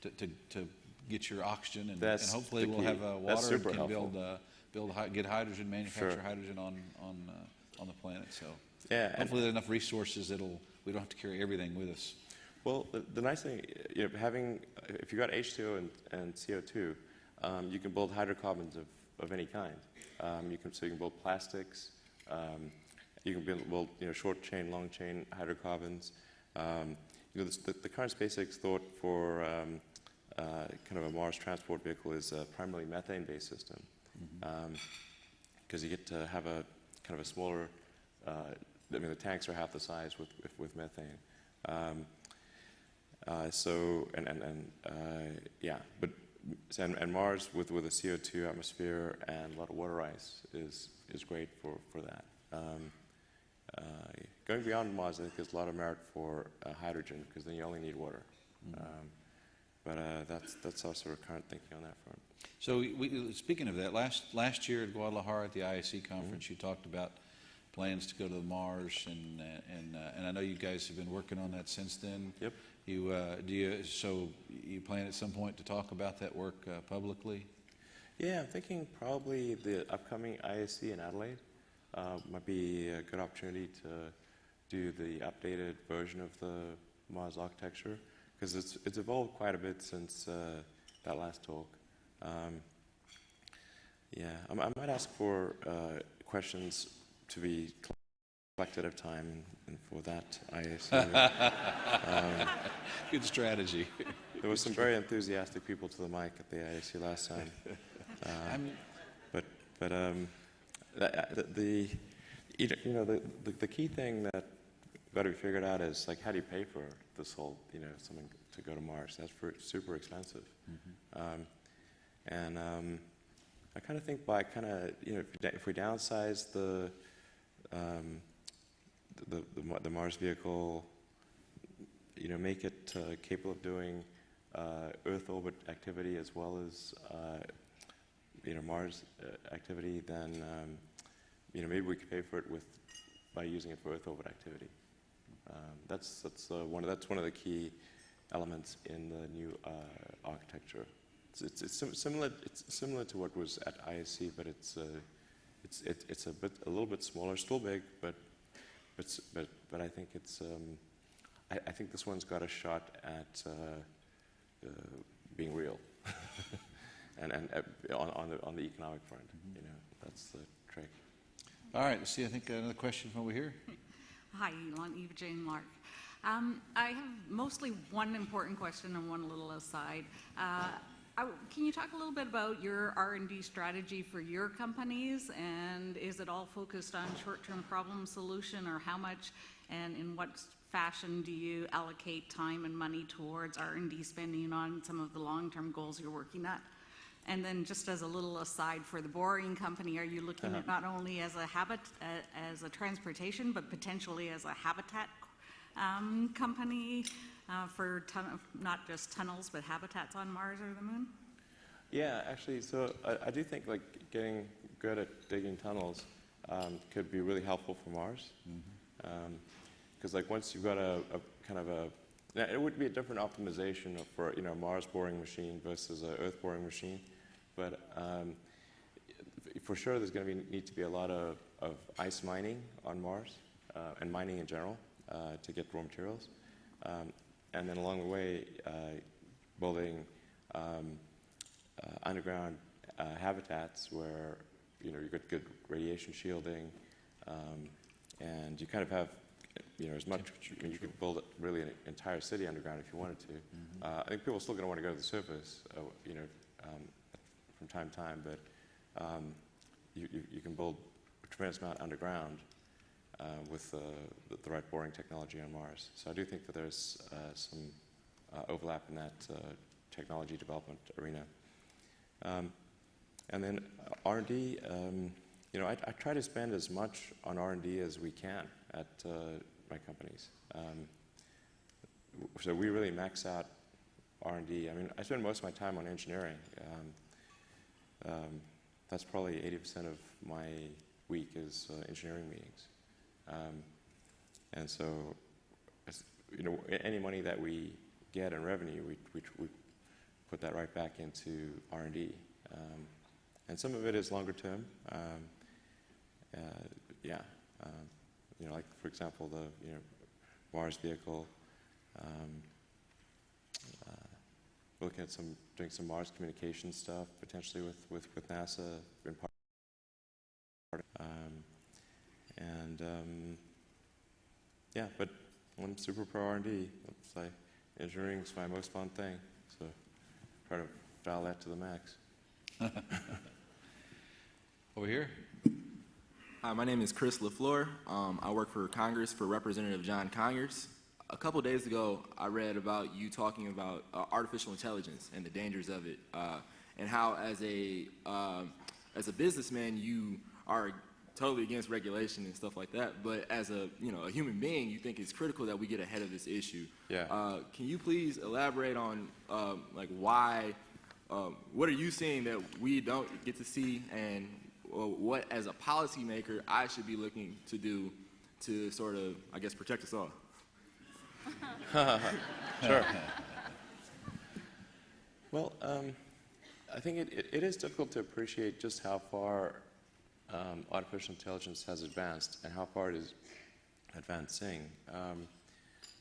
Speaker 2: to get your oxygen, and
Speaker 3: That's
Speaker 2: hopefully
Speaker 3: the
Speaker 2: we'll
Speaker 3: key.
Speaker 2: have
Speaker 3: That's
Speaker 2: water and
Speaker 3: super
Speaker 2: can
Speaker 3: helpful.
Speaker 2: get hydrogen, manufacture
Speaker 3: Sure.
Speaker 2: hydrogen on the planet. So
Speaker 3: Yeah, and-
Speaker 2: hopefully there's enough resources we don't have to carry everything with us.
Speaker 3: Well, the nice thing, if you got H2O and CO2, you can build hydrocarbons of any kind. So you can build plastics. You can build short chain, long chain hydrocarbons. The current SpaceX thought for kind of a Mars transport vehicle is a primarily methane-based system, because you get to have a kind of a smaller. The tanks are half the size with methane. And Mars with a CO2 atmosphere and a lot of water ice is great for that. Going beyond Mars, I think there's a lot of merit for hydrogen, because then you only need water. That's also our current thinking on that front.
Speaker 2: So speaking of that, last year at Guadalajara at the ISC conference, you talked about plans to go to Mars, and I know you guys have been working on that since then.
Speaker 3: Yep.
Speaker 2: So you plan at some point to talk about that work publicly?
Speaker 3: Yeah, I'm thinking probably the upcoming ISC in Adelaide might be a good opportunity to do the updated version of the Mars architecture, because it's evolved quite a bit since that last talk. I might ask for questions to be collected of time, and for that ISC.
Speaker 2: Good strategy.
Speaker 3: There were some very enthusiastic people to the mic at the ISC last time. The key thing that got to be figured out is, like, how do you pay for this whole, something to go to Mars? That's super expensive. I kind of think by if we downsize the Mars vehicle, make it capable of doing Earth orbit activity as well as Mars activity, then maybe we could pay for it by using it for Earth orbit activity. That's one of the key elements in the new architecture. It's similar to what was at ISC, but it's a little bit smaller, still big, but I think I think this one's got a shot at being real, and on the economic front, that's the trick.
Speaker 2: All right, let's see. I think another question from over here.
Speaker 8: Hi, Elon. Eva Jane Lark. I have mostly one important question and one little aside. Can you talk a little bit about your R&D strategy for your companies, and is it all focused on short-term problem solution, or how much and in what fashion do you allocate time and money towards R&D spending on some of the long-term goals you're working at? And then just as a little aside, for the boring company, are you looking at not only as a transportation, but potentially as a habitat company for not just tunnels, but habitats on Mars or the Moon?
Speaker 3: Yeah, actually, so I do think getting good at digging tunnels could be really helpful for Mars. Because once you've got a kind of it would be a different optimization for a Mars boring machine versus an Earth boring machine, but for sure there's going to need to be a lot of ice mining on Mars, and mining in general, to get raw materials. And then along the way, building underground habitats where you get good radiation shielding, and you kind of have as much. You could build really an entire city underground if you wanted to. I think people are still going to want to go to the surface, from time to time, but you can build a tremendous amount underground. With the right boring technology on Mars. So I do think that there's some overlap in that technology development arena. And then R&D, I try to spend as much on R&D as we can at my companies. So we really max out R&D. I mean, I spend most of my time on engineering. That's probably 80% of my week is engineering meetings. And so, any money that we get in revenue, we put that right back into R&D. And some of it is longer term. Yeah, you know, like for example, the Mars vehicle. We're looking at doing some Mars communication stuff potentially with NASA in part. Yeah, but I'm super pro R&D. It's like engineering is my most fun thing, so try to dial that to the max.
Speaker 2: Over here.
Speaker 9: Hi, my name is Chris LaFleur. I work for Congress for Representative John Conyers. A couple days ago, I read about you talking about artificial intelligence and the dangers of it, and how as a businessman you are totally against regulation and stuff like that. But as a human being, you think it's critical that we get ahead of this issue.
Speaker 3: Yeah.
Speaker 9: Can you please elaborate on like why? What are you seeing that we don't get to see, and what, as a policymaker, I should be looking to do to sort of, I guess, protect us all?
Speaker 3: Sure. Well, I think it is difficult to appreciate just how far artificial intelligence has advanced and how far it is advancing,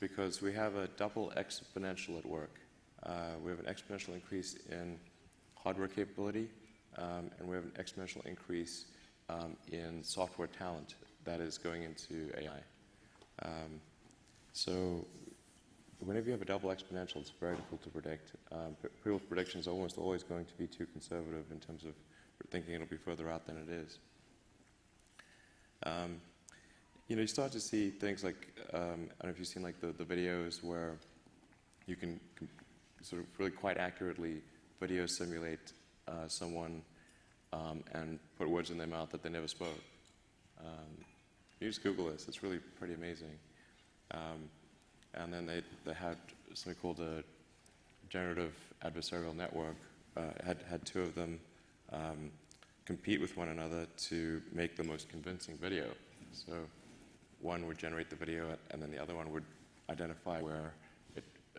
Speaker 3: because we have a double exponential at work. We have an exponential increase in hardware capability, and we have an exponential increase in software talent that is going into AI. So whenever you have a double exponential, it's very difficult to predict. People's predictions are almost always going to be too conservative in terms of thinking it'll be further out than it is. You start to see things like, I don't know if you've seen like the videos where you can sort of really quite accurately video simulate someone and put words in their mouth that they never spoke. You just Google this, it's really pretty amazing. And then they had something called a generative adversarial network, had two of them compete with one another to make the most convincing video. So one would generate the video, and then the other one would identify where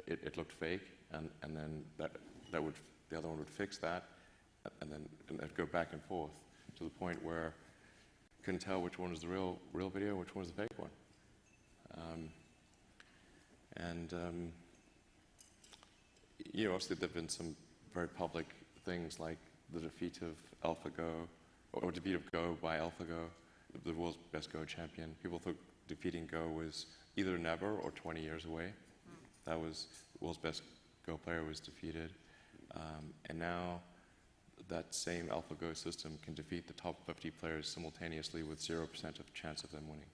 Speaker 3: it looked fake, and then the other one would fix that, and then it'd go back and forth to the point where you couldn't tell which one was the real video, which one was the fake one. Obviously there have been some very public things like the defeat of AlphaGo, or defeat of Go by AlphaGo, the world's best Go champion. People thought defeating Go was either never or 20 years away. That was the world's best Go player was defeated. And now that same AlphaGo system can defeat the top 50 players simultaneously with 0% of chance of them winning.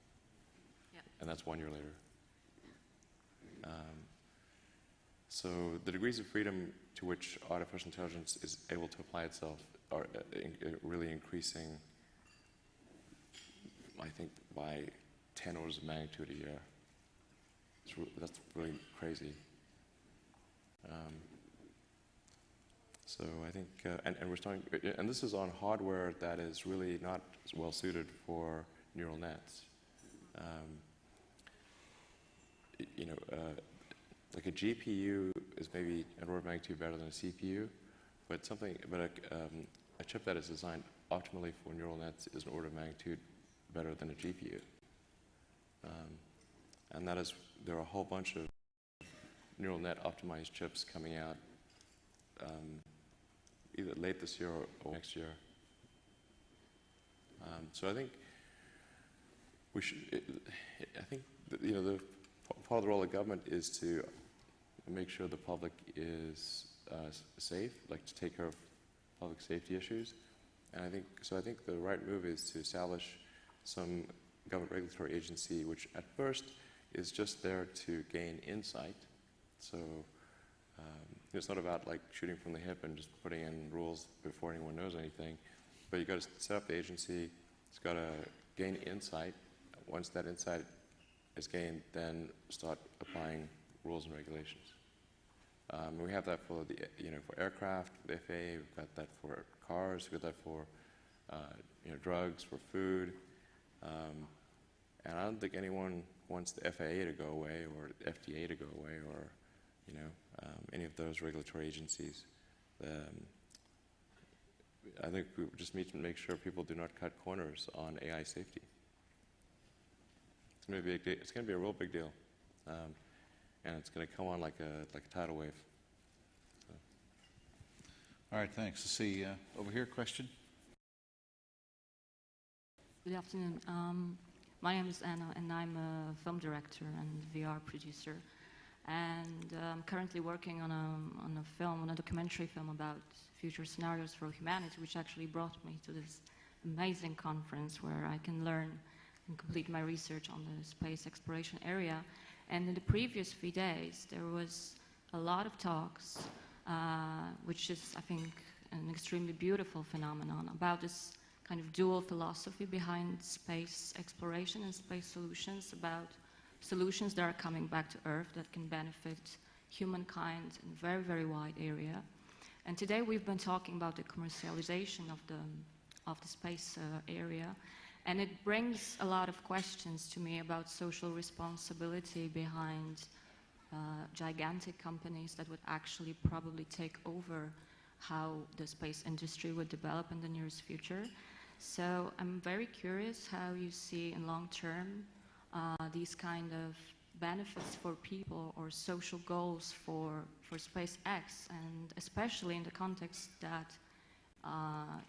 Speaker 3: Yep. And that's 1 year later. So the degrees of freedom to which artificial intelligence is able to apply itself are really increasing, I think, by 10 orders of magnitude a year. That's really crazy. So I think, and we're starting, and this is on hardware that is really not well suited for neural nets. Like a GPU is maybe an order of magnitude better than a CPU, but a chip that is designed optimally for neural nets is an order of magnitude better than a GPU. And that is, there are a whole bunch of neural net optimized chips coming out either late this year or next year. So I think we should. I think the part of the role of government is to make sure the public is safe, like to take care of public safety issues. And I think the right move is to establish some government regulatory agency, which at first is just there to gain insight. So it's not about like shooting from the hip and just putting in rules before anyone knows anything. But you've got to set up the agency. It's got to gain insight. Once that insight is gained, then start applying rules and regulations. We have that for for aircraft, the FAA. We've got that for cars. We've got that for drugs, for food. And I don't think anyone wants the FAA to go away or the FDA to go away or any of those regulatory agencies. I think we just need to make sure people do not cut corners on AI safety. It's going to be a big, it's going to be a real big deal, and it's going to come on like a tidal wave. So.
Speaker 2: All right, thanks. Let's see, over here, question?
Speaker 10: Good afternoon. My name is Anna, and I'm a film director and VR producer. And I'm currently working on a documentary film about future scenarios for humanity, which actually brought me to this amazing conference where I can learn and complete my research on the space exploration area. And in the previous few days, there was a lot of talks, which is, I think, an extremely beautiful phenomenon about this kind of dual philosophy behind space exploration and space solutions, about solutions that are coming back to Earth that can benefit humankind in a very, very wide area. And today we've been talking about the commercialization of the space area, and it brings a lot of questions to me about social responsibility behind gigantic companies that would actually probably take over how the space industry would develop in the nearest future. So I'm very curious how you see in long term these kind of benefits for people or social goals for SpaceX, and especially in the context that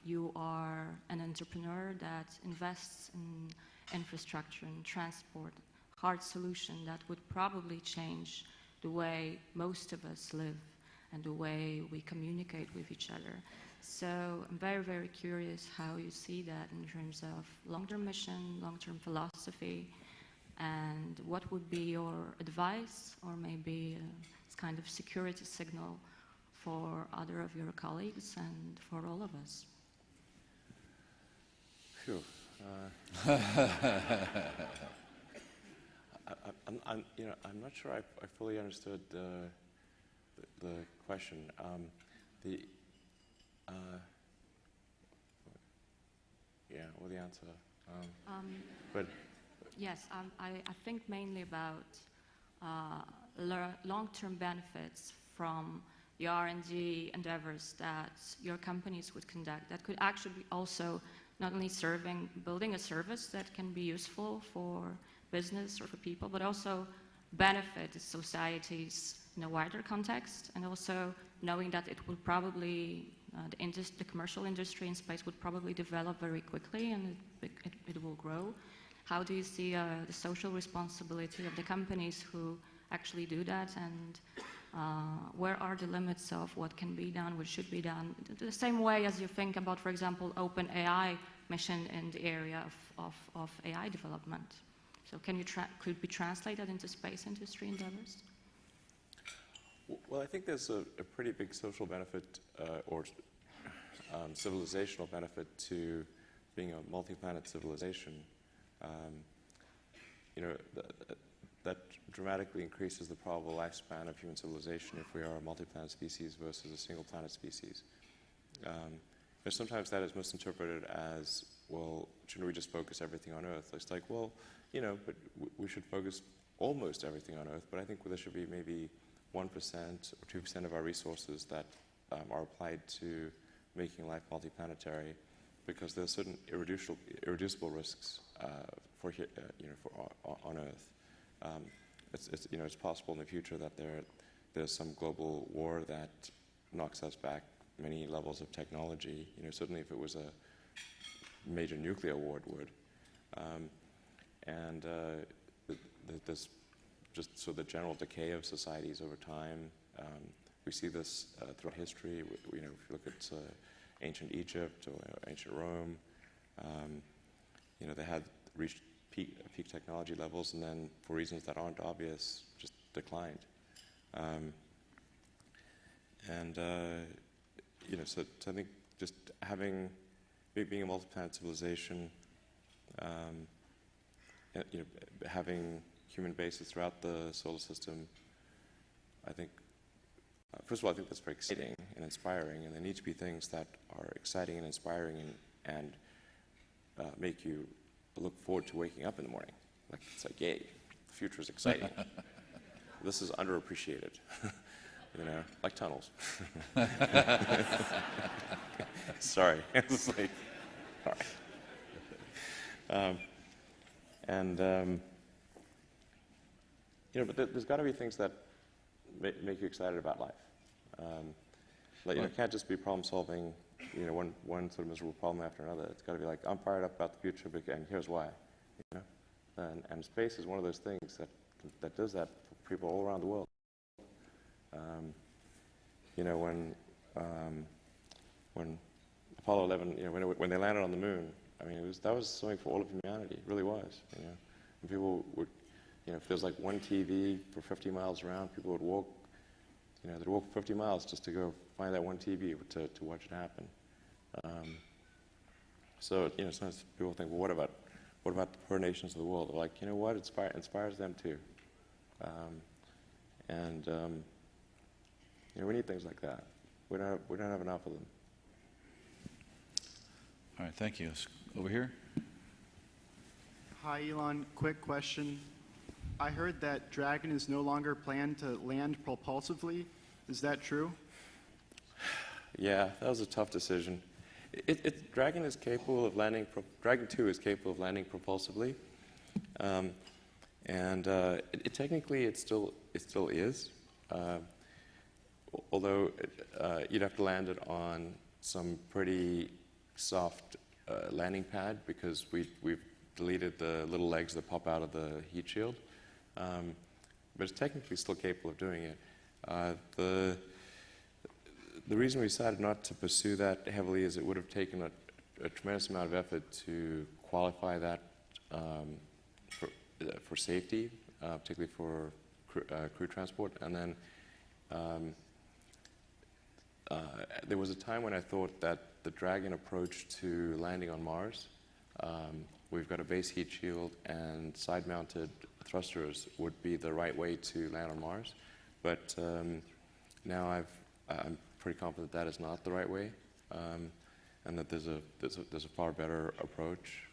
Speaker 10: you are an entrepreneur that invests in infrastructure and transport, hard solution that would probably change the way most of us live and the way we communicate with each other. So I'm very, very curious how you see that in terms of long-term mission, long-term philosophy, and what would be your advice or maybe a kind of security signal for other of your colleagues and for all of us?
Speaker 3: Phew. I'm not sure I fully understood the question. Or the answer. But
Speaker 10: yes, I think mainly about long-term benefits from the R&D endeavors that your companies would conduct that could actually be also not only building a service that can be useful for business or for people, but also benefit societies in a wider context, and also knowing that it will probably, the commercial industry in space would probably develop very quickly and it will grow. How do you see the social responsibility of the companies who actually do that, and where are the limits of what can be done, what should be done? The same way as you think about, for example, open AI mission in the area of AI development. So could be translated into space industry endeavors?
Speaker 3: Well, I think there's a pretty big social benefit or civilizational benefit to being a multi-planet civilization. That dramatically increases the probable lifespan of human civilization if we are a multi-planet species versus a single-planet species. But sometimes that is misinterpreted as, well, shouldn't we just focus everything on Earth? It's like, well, but we should focus almost everything on Earth, but I think there should be maybe 1% or 2% of our resources that are applied to making life multiplanetary, because there are certain irreducible risks on Earth. It's possible in the future that there's some global war that knocks us back many levels of technology. Certainly if it was a major nuclear war, it would. There's just so the general decay of societies over time. We see this throughout history. If you look at ancient Egypt or ancient Rome, they had reached peak technology levels, and then for reasons that aren't obvious, just declined. So I think just being a multi-planet civilization, having human bases throughout the solar system, I think, first of all, I think that's very exciting and inspiring, and there need to be things that are exciting and inspiring and make you look forward to waking up in the morning. It's like, yay, the future is exciting. This is underappreciated. you know, like tunnels. Sorry, it's like, all right. You know, but there's got to be things that make you excited about life. Like, you know, it can't just be problem solving, you know, one sort of miserable problem after another. It's got to be like, I'm fired up about the future, and here's why. You know, and space is one of those things that does that for people all around the world. You know, when Apollo 11, you know, when they landed on the moon, I mean, that was something for all of humanity. It really was. You know, and people would, you know, if there's like one TV for 50 miles around, people would walk. You know, they'd walk 50 miles just to go find that one TV to watch it happen. So, you know, sometimes people think, well, what about the poor nations of the world? They're like, you know what? It inspires them too. You know, we need things like that. We don't have enough of them.
Speaker 2: All right, thank you. Over here.
Speaker 11: Hi, Elon. Quick question. I heard that Dragon is no longer planned to land propulsively. Is that true?
Speaker 3: Yeah, that was a tough decision. Dragon is capable of landing. Dragon 2 is capable of landing propulsively, technically it still is. Although you'd have to land it on some pretty soft landing pad because we've deleted the little legs that pop out of the heat shield. But it's technically still capable of doing it. The reason we decided not to pursue that heavily is it would have taken a tremendous amount of effort to qualify that for safety, particularly for crew transport. And then there was a time when I thought that the Dragon approach to landing on Mars, we've got a base heat shield and side-mounted thrusters would be the right way to land on Mars. But now I'm pretty confident that is not the right way, and that there's a far better approach.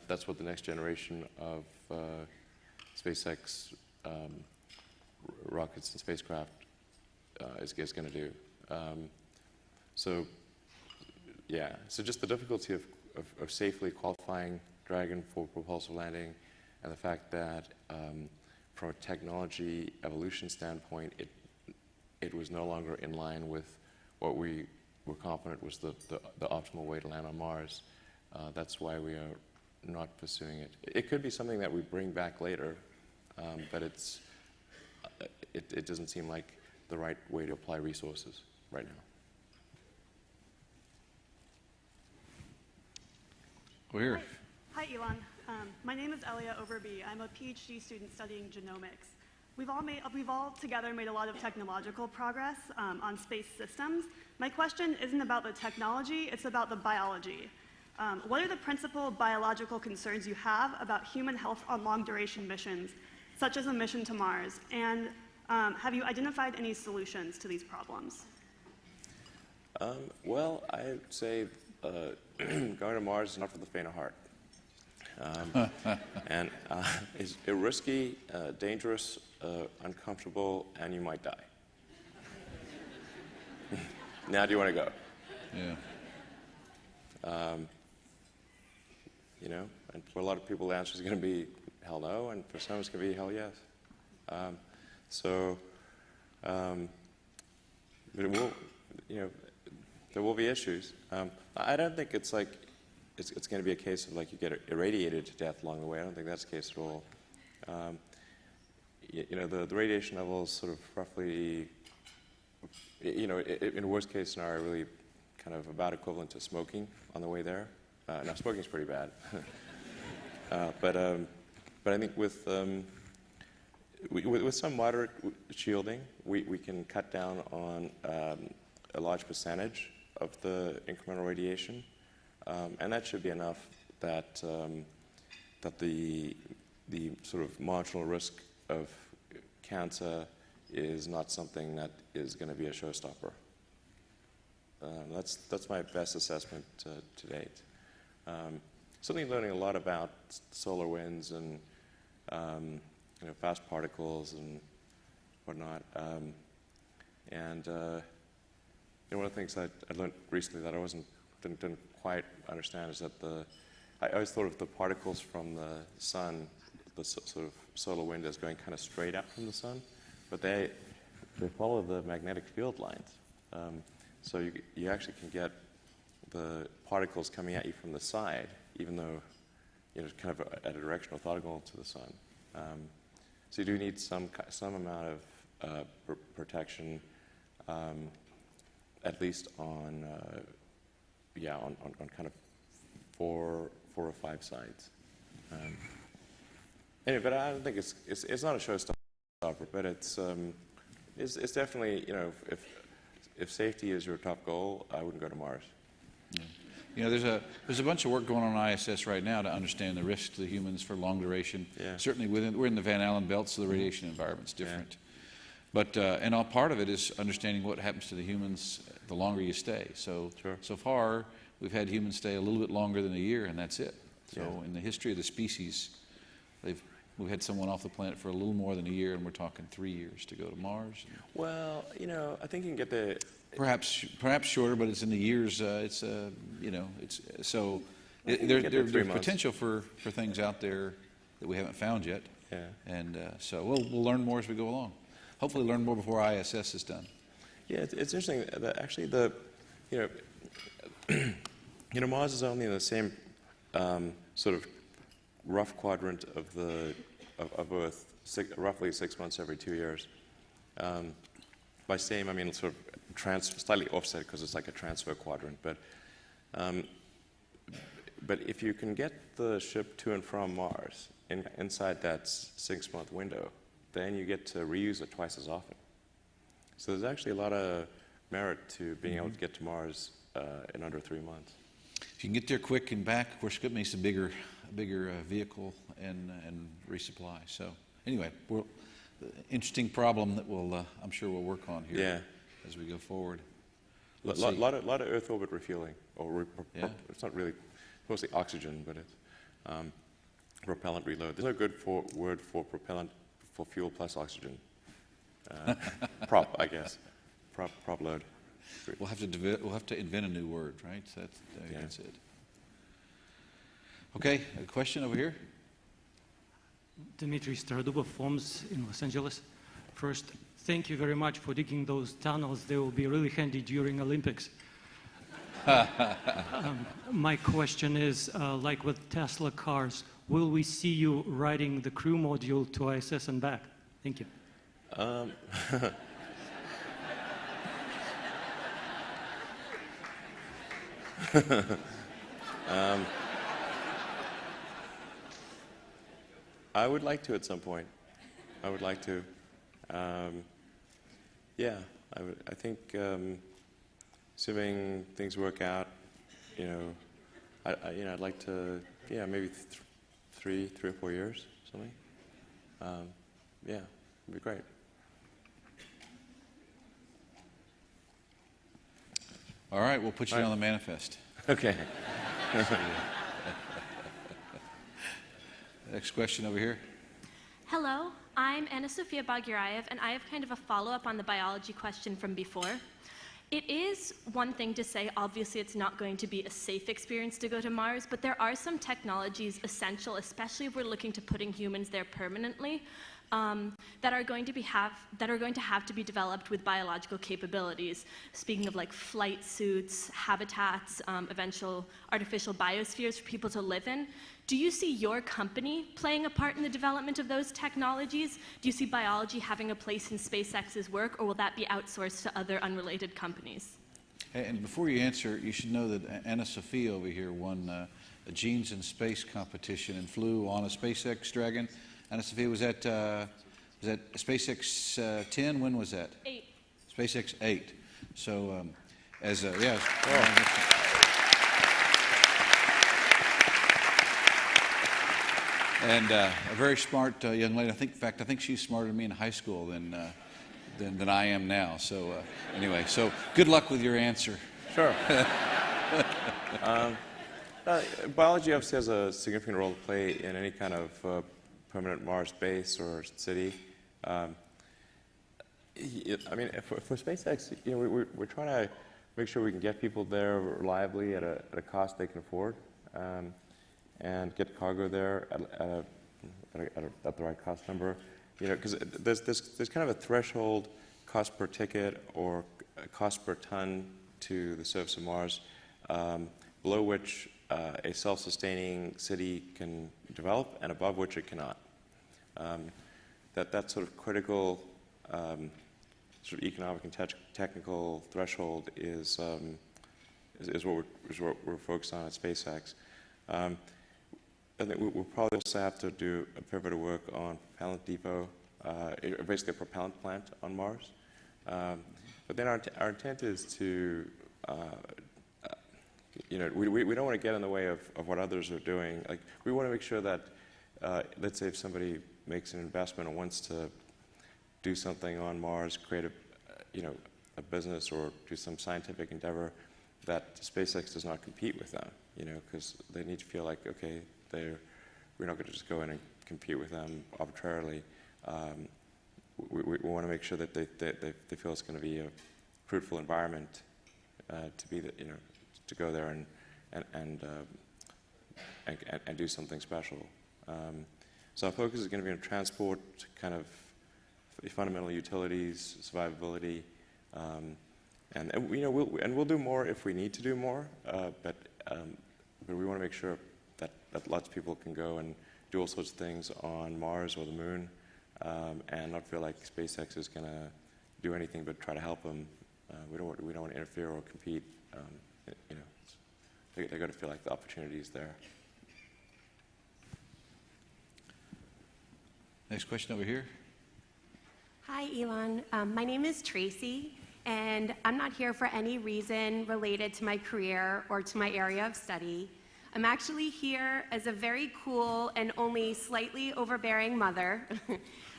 Speaker 3: That's what the next generation of SpaceX rockets and spacecraft is going to do. So just the difficulty of safely qualifying Dragon for propulsive landing, and the fact that from a technology evolution standpoint, it was no longer in line with what we were confident was the optimal way to land on Mars. That's why we are not pursuing it. It could be something that we bring back later, but it doesn't seem like the right way to apply resources right now.
Speaker 2: We're here.
Speaker 12: Hi, Elon. My name is Elia Overby. I'm a PhD student studying genomics. We've all together made a lot of technological progress on space systems. My question isn't about the technology, it's about the biology. What are the principal biological concerns you have about human health on long-duration missions, such as a mission to Mars? And have you identified any solutions to these problems?
Speaker 3: Well, I'd say going to Mars is not for the faint of heart. It's risky, dangerous, uncomfortable, and you might die. Now, do you want to go?
Speaker 2: Yeah.
Speaker 3: You know, and for a lot of people, the answer is going to be hell no, and for some, it's going to be hell yes. But it will, you know, there will be issues. I don't think it's like it's going to be a case of like you get irradiated to death along the way. I don't think that's the case at all. You know, the radiation level is sort of roughly, you know, in a worst case scenario, really kind of about equivalent to smoking on the way there. Now, smoking is pretty bad. But I think with some moderate shielding, we can cut down on a large percentage of the incremental radiation, and that should be enough that that the sort of marginal risk of cancer is not something that is going to be a showstopper. That's my best assessment to date. Certainly learning a lot about solar winds and fast particles and whatnot. One of the things I learned recently that I didn't quite understand is that I always thought of the particles from the sun, the sort of solar wind, as going kind of straight out from the sun, but they follow the magnetic field lines. So you actually can get the particles coming at you from the side, even though kind of at a direction orthogonal to the sun. So you do need some amount of protection, at least on kind of four or five sides. Anyway, but I don't think it's not a showstopper, but it's definitely, if safety is your top goal, I wouldn't go to Mars.
Speaker 2: Yeah. There's a bunch of work going on ISS right now to understand the risk to the humans for long duration.
Speaker 3: Yeah.
Speaker 2: Certainly we're in the Van Allen belt, so the radiation environment's different. Yeah. But and all part of it is understanding what happens to the humans the longer you stay. So so far we've had humans stay a little bit longer than a year, and that's it. So in the history of the species, we've had someone off the planet for a little more than a year, and we're talking 3 years to go to Mars.
Speaker 3: Well, I think you can get the
Speaker 2: perhaps shorter, but it's in the years. There's potential for things out there that we haven't found yet.
Speaker 3: Yeah.
Speaker 2: And so we'll learn more as we go along. Hopefully, learn more before ISS is done.
Speaker 3: Yeah, it's interesting that actually Mars is only in the same sort of rough quadrant of Earth, roughly 6 months every 2 years. By same, I mean sort of slightly offset because it's like a transfer quadrant. But if you can get the ship to and from Mars inside that 6-month window, then you get to reuse it twice as often. So there's actually a lot of merit to being able to get to Mars in under 3 months.
Speaker 2: If you can get there quick and back, of course, it makes a bigger vehicle and resupply. So anyway, interesting problem that I'm sure we'll work on here as we go forward.
Speaker 3: A lot of Earth orbit refueling, it's not really, mostly oxygen, but it's propellant reload. There's no good word for propellant for fuel plus oxygen. Prop, I guess. Prop load.
Speaker 2: We'll have to invent a new word, right? So that's it. Okay, a question over here.
Speaker 13: Dmitry Starodubov, FOMS in Los Angeles. First, thank you very much for digging those tunnels. They will be really handy during Olympics. My question is, like with Tesla cars, will we see you riding the crew module to ISS and back? Thank you.
Speaker 3: I would like to at some point. I would like to. I think, assuming things work out, I'd like to, maybe 3 or 4 years, something. It'd be great.
Speaker 2: All right, we'll put you on the manifest.
Speaker 3: Okay.
Speaker 2: Next question over here.
Speaker 14: Hello, I'm Anna Sofia Bagyurayev, and I have kind of a follow-up on the biology question from before. It is one thing to say, obviously, it's not going to be a safe experience to go to Mars, but there are some technologies essential, especially if we're looking to putting humans there permanently, that are going to have to be developed with biological capabilities. Speaking of like flight suits, habitats, eventual artificial biospheres for people to live in. Do you see your company playing a part in the development of those technologies? Do you see biology having a place in SpaceX's work, or will that be outsourced to other unrelated companies?
Speaker 2: Hey, and before you answer, you should know that Anna Sophia over here won a Genes in Space competition and flew on a SpaceX Dragon. Anna Sophia, was that SpaceX 10? When was that?
Speaker 14: 8.
Speaker 2: SpaceX 8. So, and a very smart young lady. I think she's smarter than me in high school than I am now. So anyway, so good luck with your answer.
Speaker 3: Sure. Biology obviously has a significant role to play in any kind of permanent Mars base or city. I mean, for SpaceX, we're trying to make sure we can get people there reliably at a cost they can afford, and get cargo there at the right cost number. Because there's kind of a threshold cost per ticket or cost per ton to the surface of Mars, below which a self-sustaining city can develop and above which it cannot. That sort of critical sort of economic and technical threshold is what we're focused on at SpaceX. I think we'll probably also have to do a fair bit of work on propellant depot, basically a propellant plant on Mars. But then our intent is to, we don't want to get in the way of what others are doing. Like, we want to make sure that, let's say if somebody makes an investment and wants to do something on Mars, create a business or do some scientific endeavor, that SpaceX does not compete with them, because they need to feel like, okay, we're not going to just go in and compete with them arbitrarily. We want to make sure that they feel it's going to be a fruitful environment to be to go there and do something special. So our focus is going to be on transport, kind of fundamental utilities, survivability, and we'll do more if we need to do more, but we want to make sure that lots of people can go and do all sorts of things on Mars or the Moon, and not feel like SpaceX is going to do anything but try to help them. We don't want to interfere or compete. They got to feel like the opportunity is there.
Speaker 2: Next question over here.
Speaker 15: Hi, Elon. My name is Tracy, and I'm not here for any reason related to my career or to my area of study. I'm actually here as a very cool and only slightly overbearing mother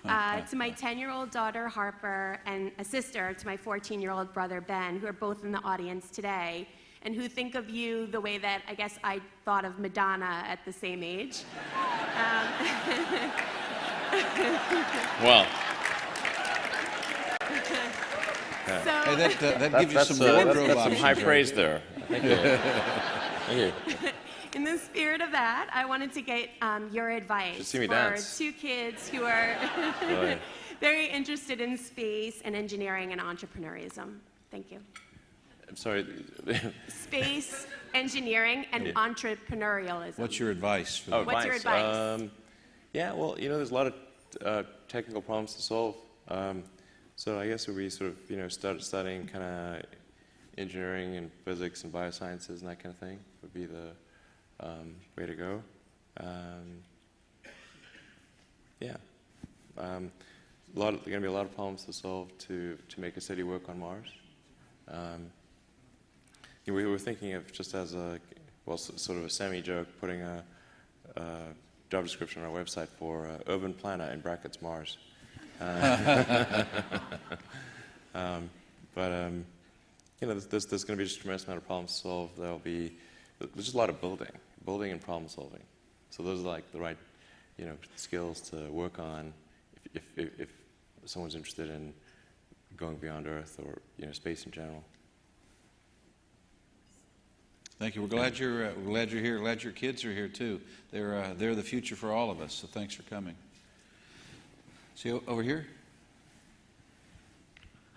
Speaker 15: to my 10-year-old daughter, Harper, and a sister to my 14-year-old brother, Ben, who are both in the audience today, and who think of you the way that I guess I thought of Madonna at the same age.
Speaker 3: Well.
Speaker 15: So,
Speaker 2: hey, that gives you some wardrobe
Speaker 3: that's some high praise there. Thank you. Thank you.
Speaker 15: In the spirit of that, I wanted to get your advice for
Speaker 3: dance.
Speaker 15: two kids who are very interested in space and engineering and entrepreneurism. Thank you.
Speaker 3: I'm sorry.
Speaker 15: Space, engineering, and entrepreneurialism.
Speaker 2: What's your advice? For
Speaker 15: What's your advice?
Speaker 3: Yeah, well, there's a lot of technical problems to solve. So I guess if we sort of, start studying kind of engineering and physics and biosciences and that kind of thing would be the way to go. There are going to be a lot of problems to solve to make a city work on Mars. We were thinking of, just as sort of a semi-joke, putting a job description on our website for urban planner in brackets Mars. There's going to be just a tremendous amount of problems to solve. There's just a lot of building and problem solving. So those are like the right, skills to work on if someone's interested in going beyond Earth or space in general.
Speaker 2: Thank you. We're glad you're here. Glad your kids are here too. They're the future for all of us. So thanks for coming. See over here.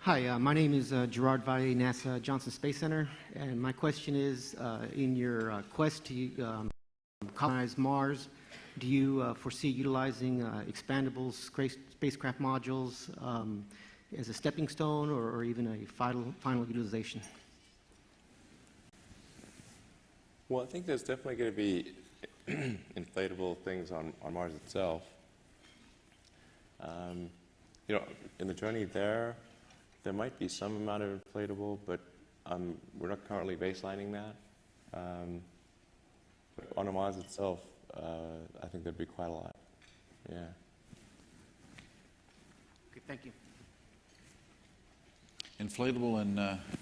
Speaker 16: Hi, my name is Gerard Valle, NASA Johnson Space Center, and my question is: in your quest to colonize Mars, do you foresee utilizing expandable spacecraft modules as a stepping stone, or even a final utilization?
Speaker 3: Well, I think there's definitely going to be inflatable things on Mars itself. In the journey there might be some amount of inflatable, but we're not currently baselining that. But on Mars itself, I think there'd be quite a lot. Yeah.
Speaker 16: Okay, thank you.
Speaker 2: Inflatable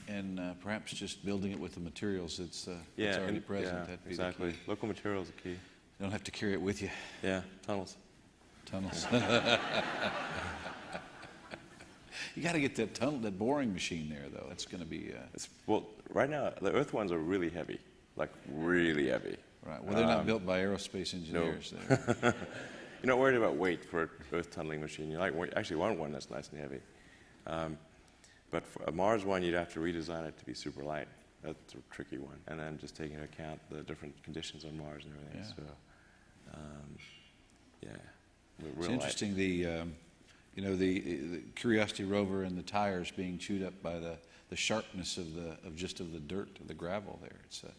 Speaker 2: and perhaps just building it with the materials that's already present.
Speaker 3: Yeah, exactly. Local materials are key.
Speaker 2: You don't have to carry it with you.
Speaker 3: Yeah, tunnels.
Speaker 2: Tunnels. You got to get that tunnel, that boring machine there, though. That's going to be.
Speaker 3: Well, right now the Earth ones are really heavy, like really heavy.
Speaker 2: Right. Well, they're not built by aerospace engineers.
Speaker 3: No. You're not worried about weight for an Earth tunneling machine. You actually want one that's nice and heavy. But for a Mars one, you'd have to redesign it to be super light. That's a tricky one. And then just taking into account the different conditions on Mars and everything.
Speaker 2: Yeah.
Speaker 3: So, yeah.
Speaker 2: It's interesting, the Curiosity rover and the tires being chewed up by the sharpness of the dirt, of the gravel there. It's a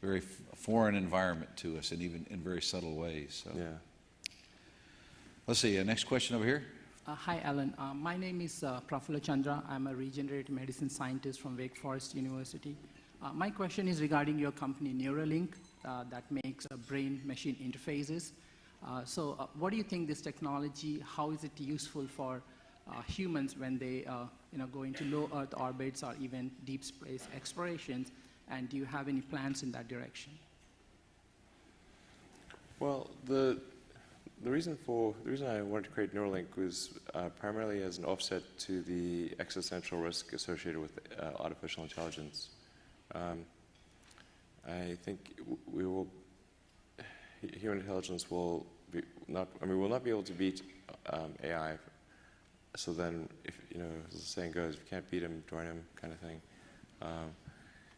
Speaker 2: very foreign environment to us, and even in very subtle ways. So.
Speaker 3: Yeah.
Speaker 2: Let's see. Next question over here.
Speaker 17: Hi, Alan. My name is Prafula Chandra. I'm a regenerative medicine scientist from Wake Forest University. My question is regarding your company Neuralink that makes brain-machine interfaces. So what do you think this technology, how is it useful for humans when they go into low Earth orbits or even deep space explorations? And do you have any plans in that direction?
Speaker 3: Well, the reason I wanted to create Neuralink was primarily as an offset to the existential risk associated with artificial intelligence. I think human intelligence will we'll not be able to beat AI. So then, as the saying goes, if you can't beat him, join him, kind of thing.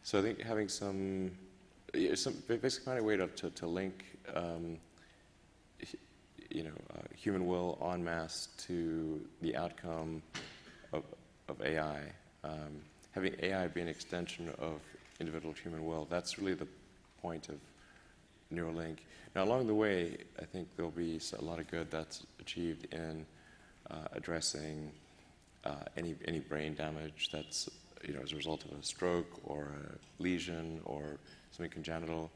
Speaker 3: So I think having basically finding a way to link, human will en masse to the outcome of AI. Having AI be an extension of individual human will, that's really the point of Neuralink. Now, along the way, I think there'll be a lot of good that's achieved in addressing any brain damage that's as a result of a stroke or a lesion or something congenital,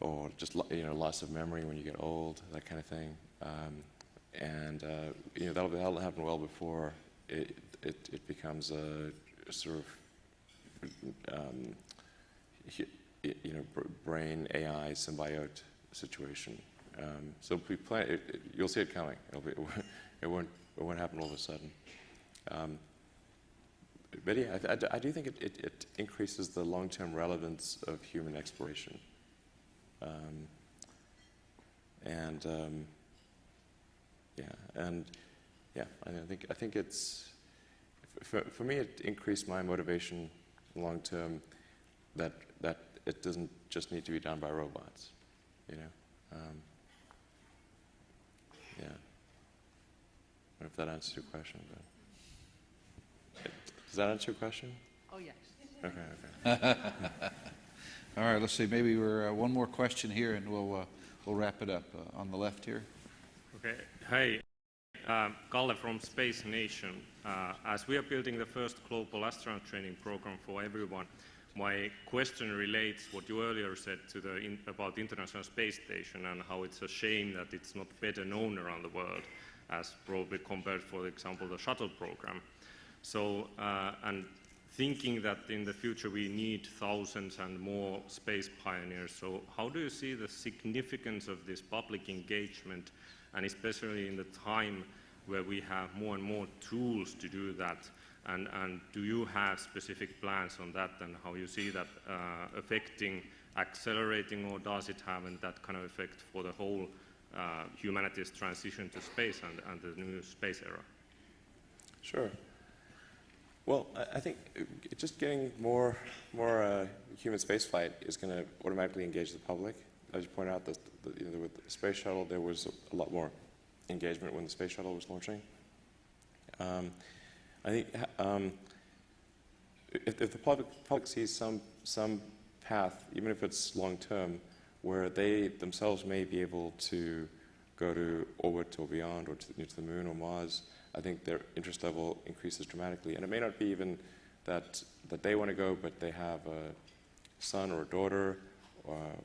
Speaker 3: or just loss of memory when you get old, that kind of thing. That'll happen well before it becomes a sort of brain AI symbiote situation. So you'll see it coming. It won't happen all of a sudden. But yeah, I do think it increases the long-term relevance of human exploration. I think it's for me it increased my motivation long-term that it doesn't just need to be done by robots, Yeah. I don't know if that answers your question, but does that answer your question?
Speaker 17: Oh, yes.
Speaker 3: Okay.
Speaker 2: All right, let's see. Maybe we're one more question here, and we'll wrap it up. On the left here.
Speaker 18: Okay. Hi, Kalle from Space Nation. As we are building the first global astronaut training program for everyone, my question relates what you earlier said to about the International Space Station and how it's a shame that it's not better known around the world, as probably compared, for example, the shuttle program. So, and thinking that in the future we need thousands and more space pioneers, so how do you see the significance of this public engagement, and especially in the time where we have more and more tools to do that? And do you have specific plans on that, and how you see that affecting, accelerating, or does it have that kind of effect for the whole humanity's transition to space and the new space era?
Speaker 3: Sure. Well, I think just getting more human spaceflight is going to automatically engage the public. As you point out, with the space shuttle, there was a lot more engagement when the space shuttle was launching. I think if the public sees some path, even if it's long term, where they themselves may be able to go to orbit or beyond, or to the moon or Mars, I think their interest level increases dramatically. And it may not be even that they want to go, but they have a son or a daughter or a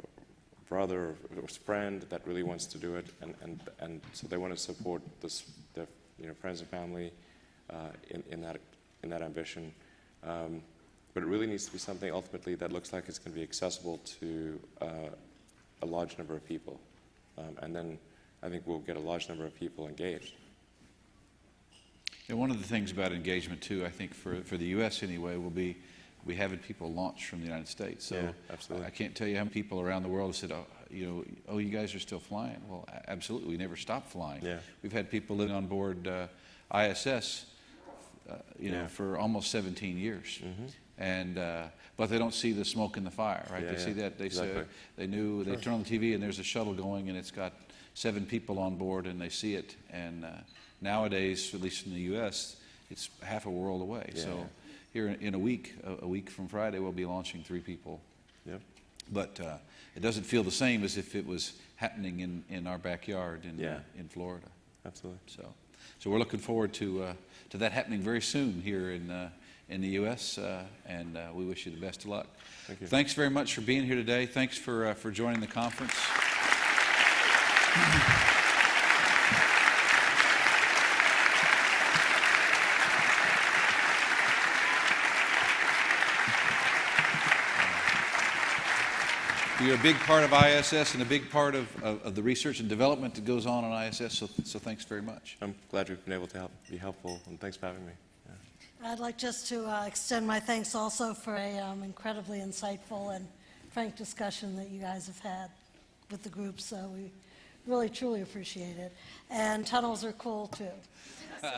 Speaker 3: brother or a friend that really wants to do it, and so they want to support their friends and family in that ambition. But it really needs to be something ultimately that looks like it's going to be accessible to a large number of people. and then I think we'll get a large number of people engaged.
Speaker 2: And one of the things about engagement too, I think for the U.S. anyway, will be we having people launch from the United States. So
Speaker 3: Yeah, absolutely.
Speaker 2: I can't tell you how many people around the world have said, oh, you guys are still flying. Well, absolutely, we never stopped flying.
Speaker 3: Yeah.
Speaker 2: We've had people living on board ISS, for almost 17 years. And but they don't see the smoke in the fire, right?
Speaker 3: Yeah,
Speaker 2: they see that. They
Speaker 3: exactly.
Speaker 2: say they turn on the TV and there's a shuttle going and it's got 7 people on board and they see it. And nowadays, at least in the U.S., it's half a world away.
Speaker 3: Yeah.
Speaker 2: So here in a week from Friday, we'll be launching 3 people.
Speaker 3: Yep.
Speaker 2: But it doesn't feel the same as if it was happening in our backyard in Florida.
Speaker 3: Absolutely.
Speaker 2: So we're looking forward to that happening very soon here in the U.S. And we wish you the best of luck.
Speaker 3: Thank you.
Speaker 2: Thanks very much for being here today. Thanks for joining the conference. You're a big part of ISS and a big part of the research and development that goes on ISS, so thanks very much.
Speaker 3: I'm glad we've been able to be helpful, and thanks for having me. Yeah.
Speaker 19: I'd like just to extend my thanks also for a incredibly insightful and frank discussion that you guys have had with the group, so we really, truly appreciate it. And tunnels are cool, too. So,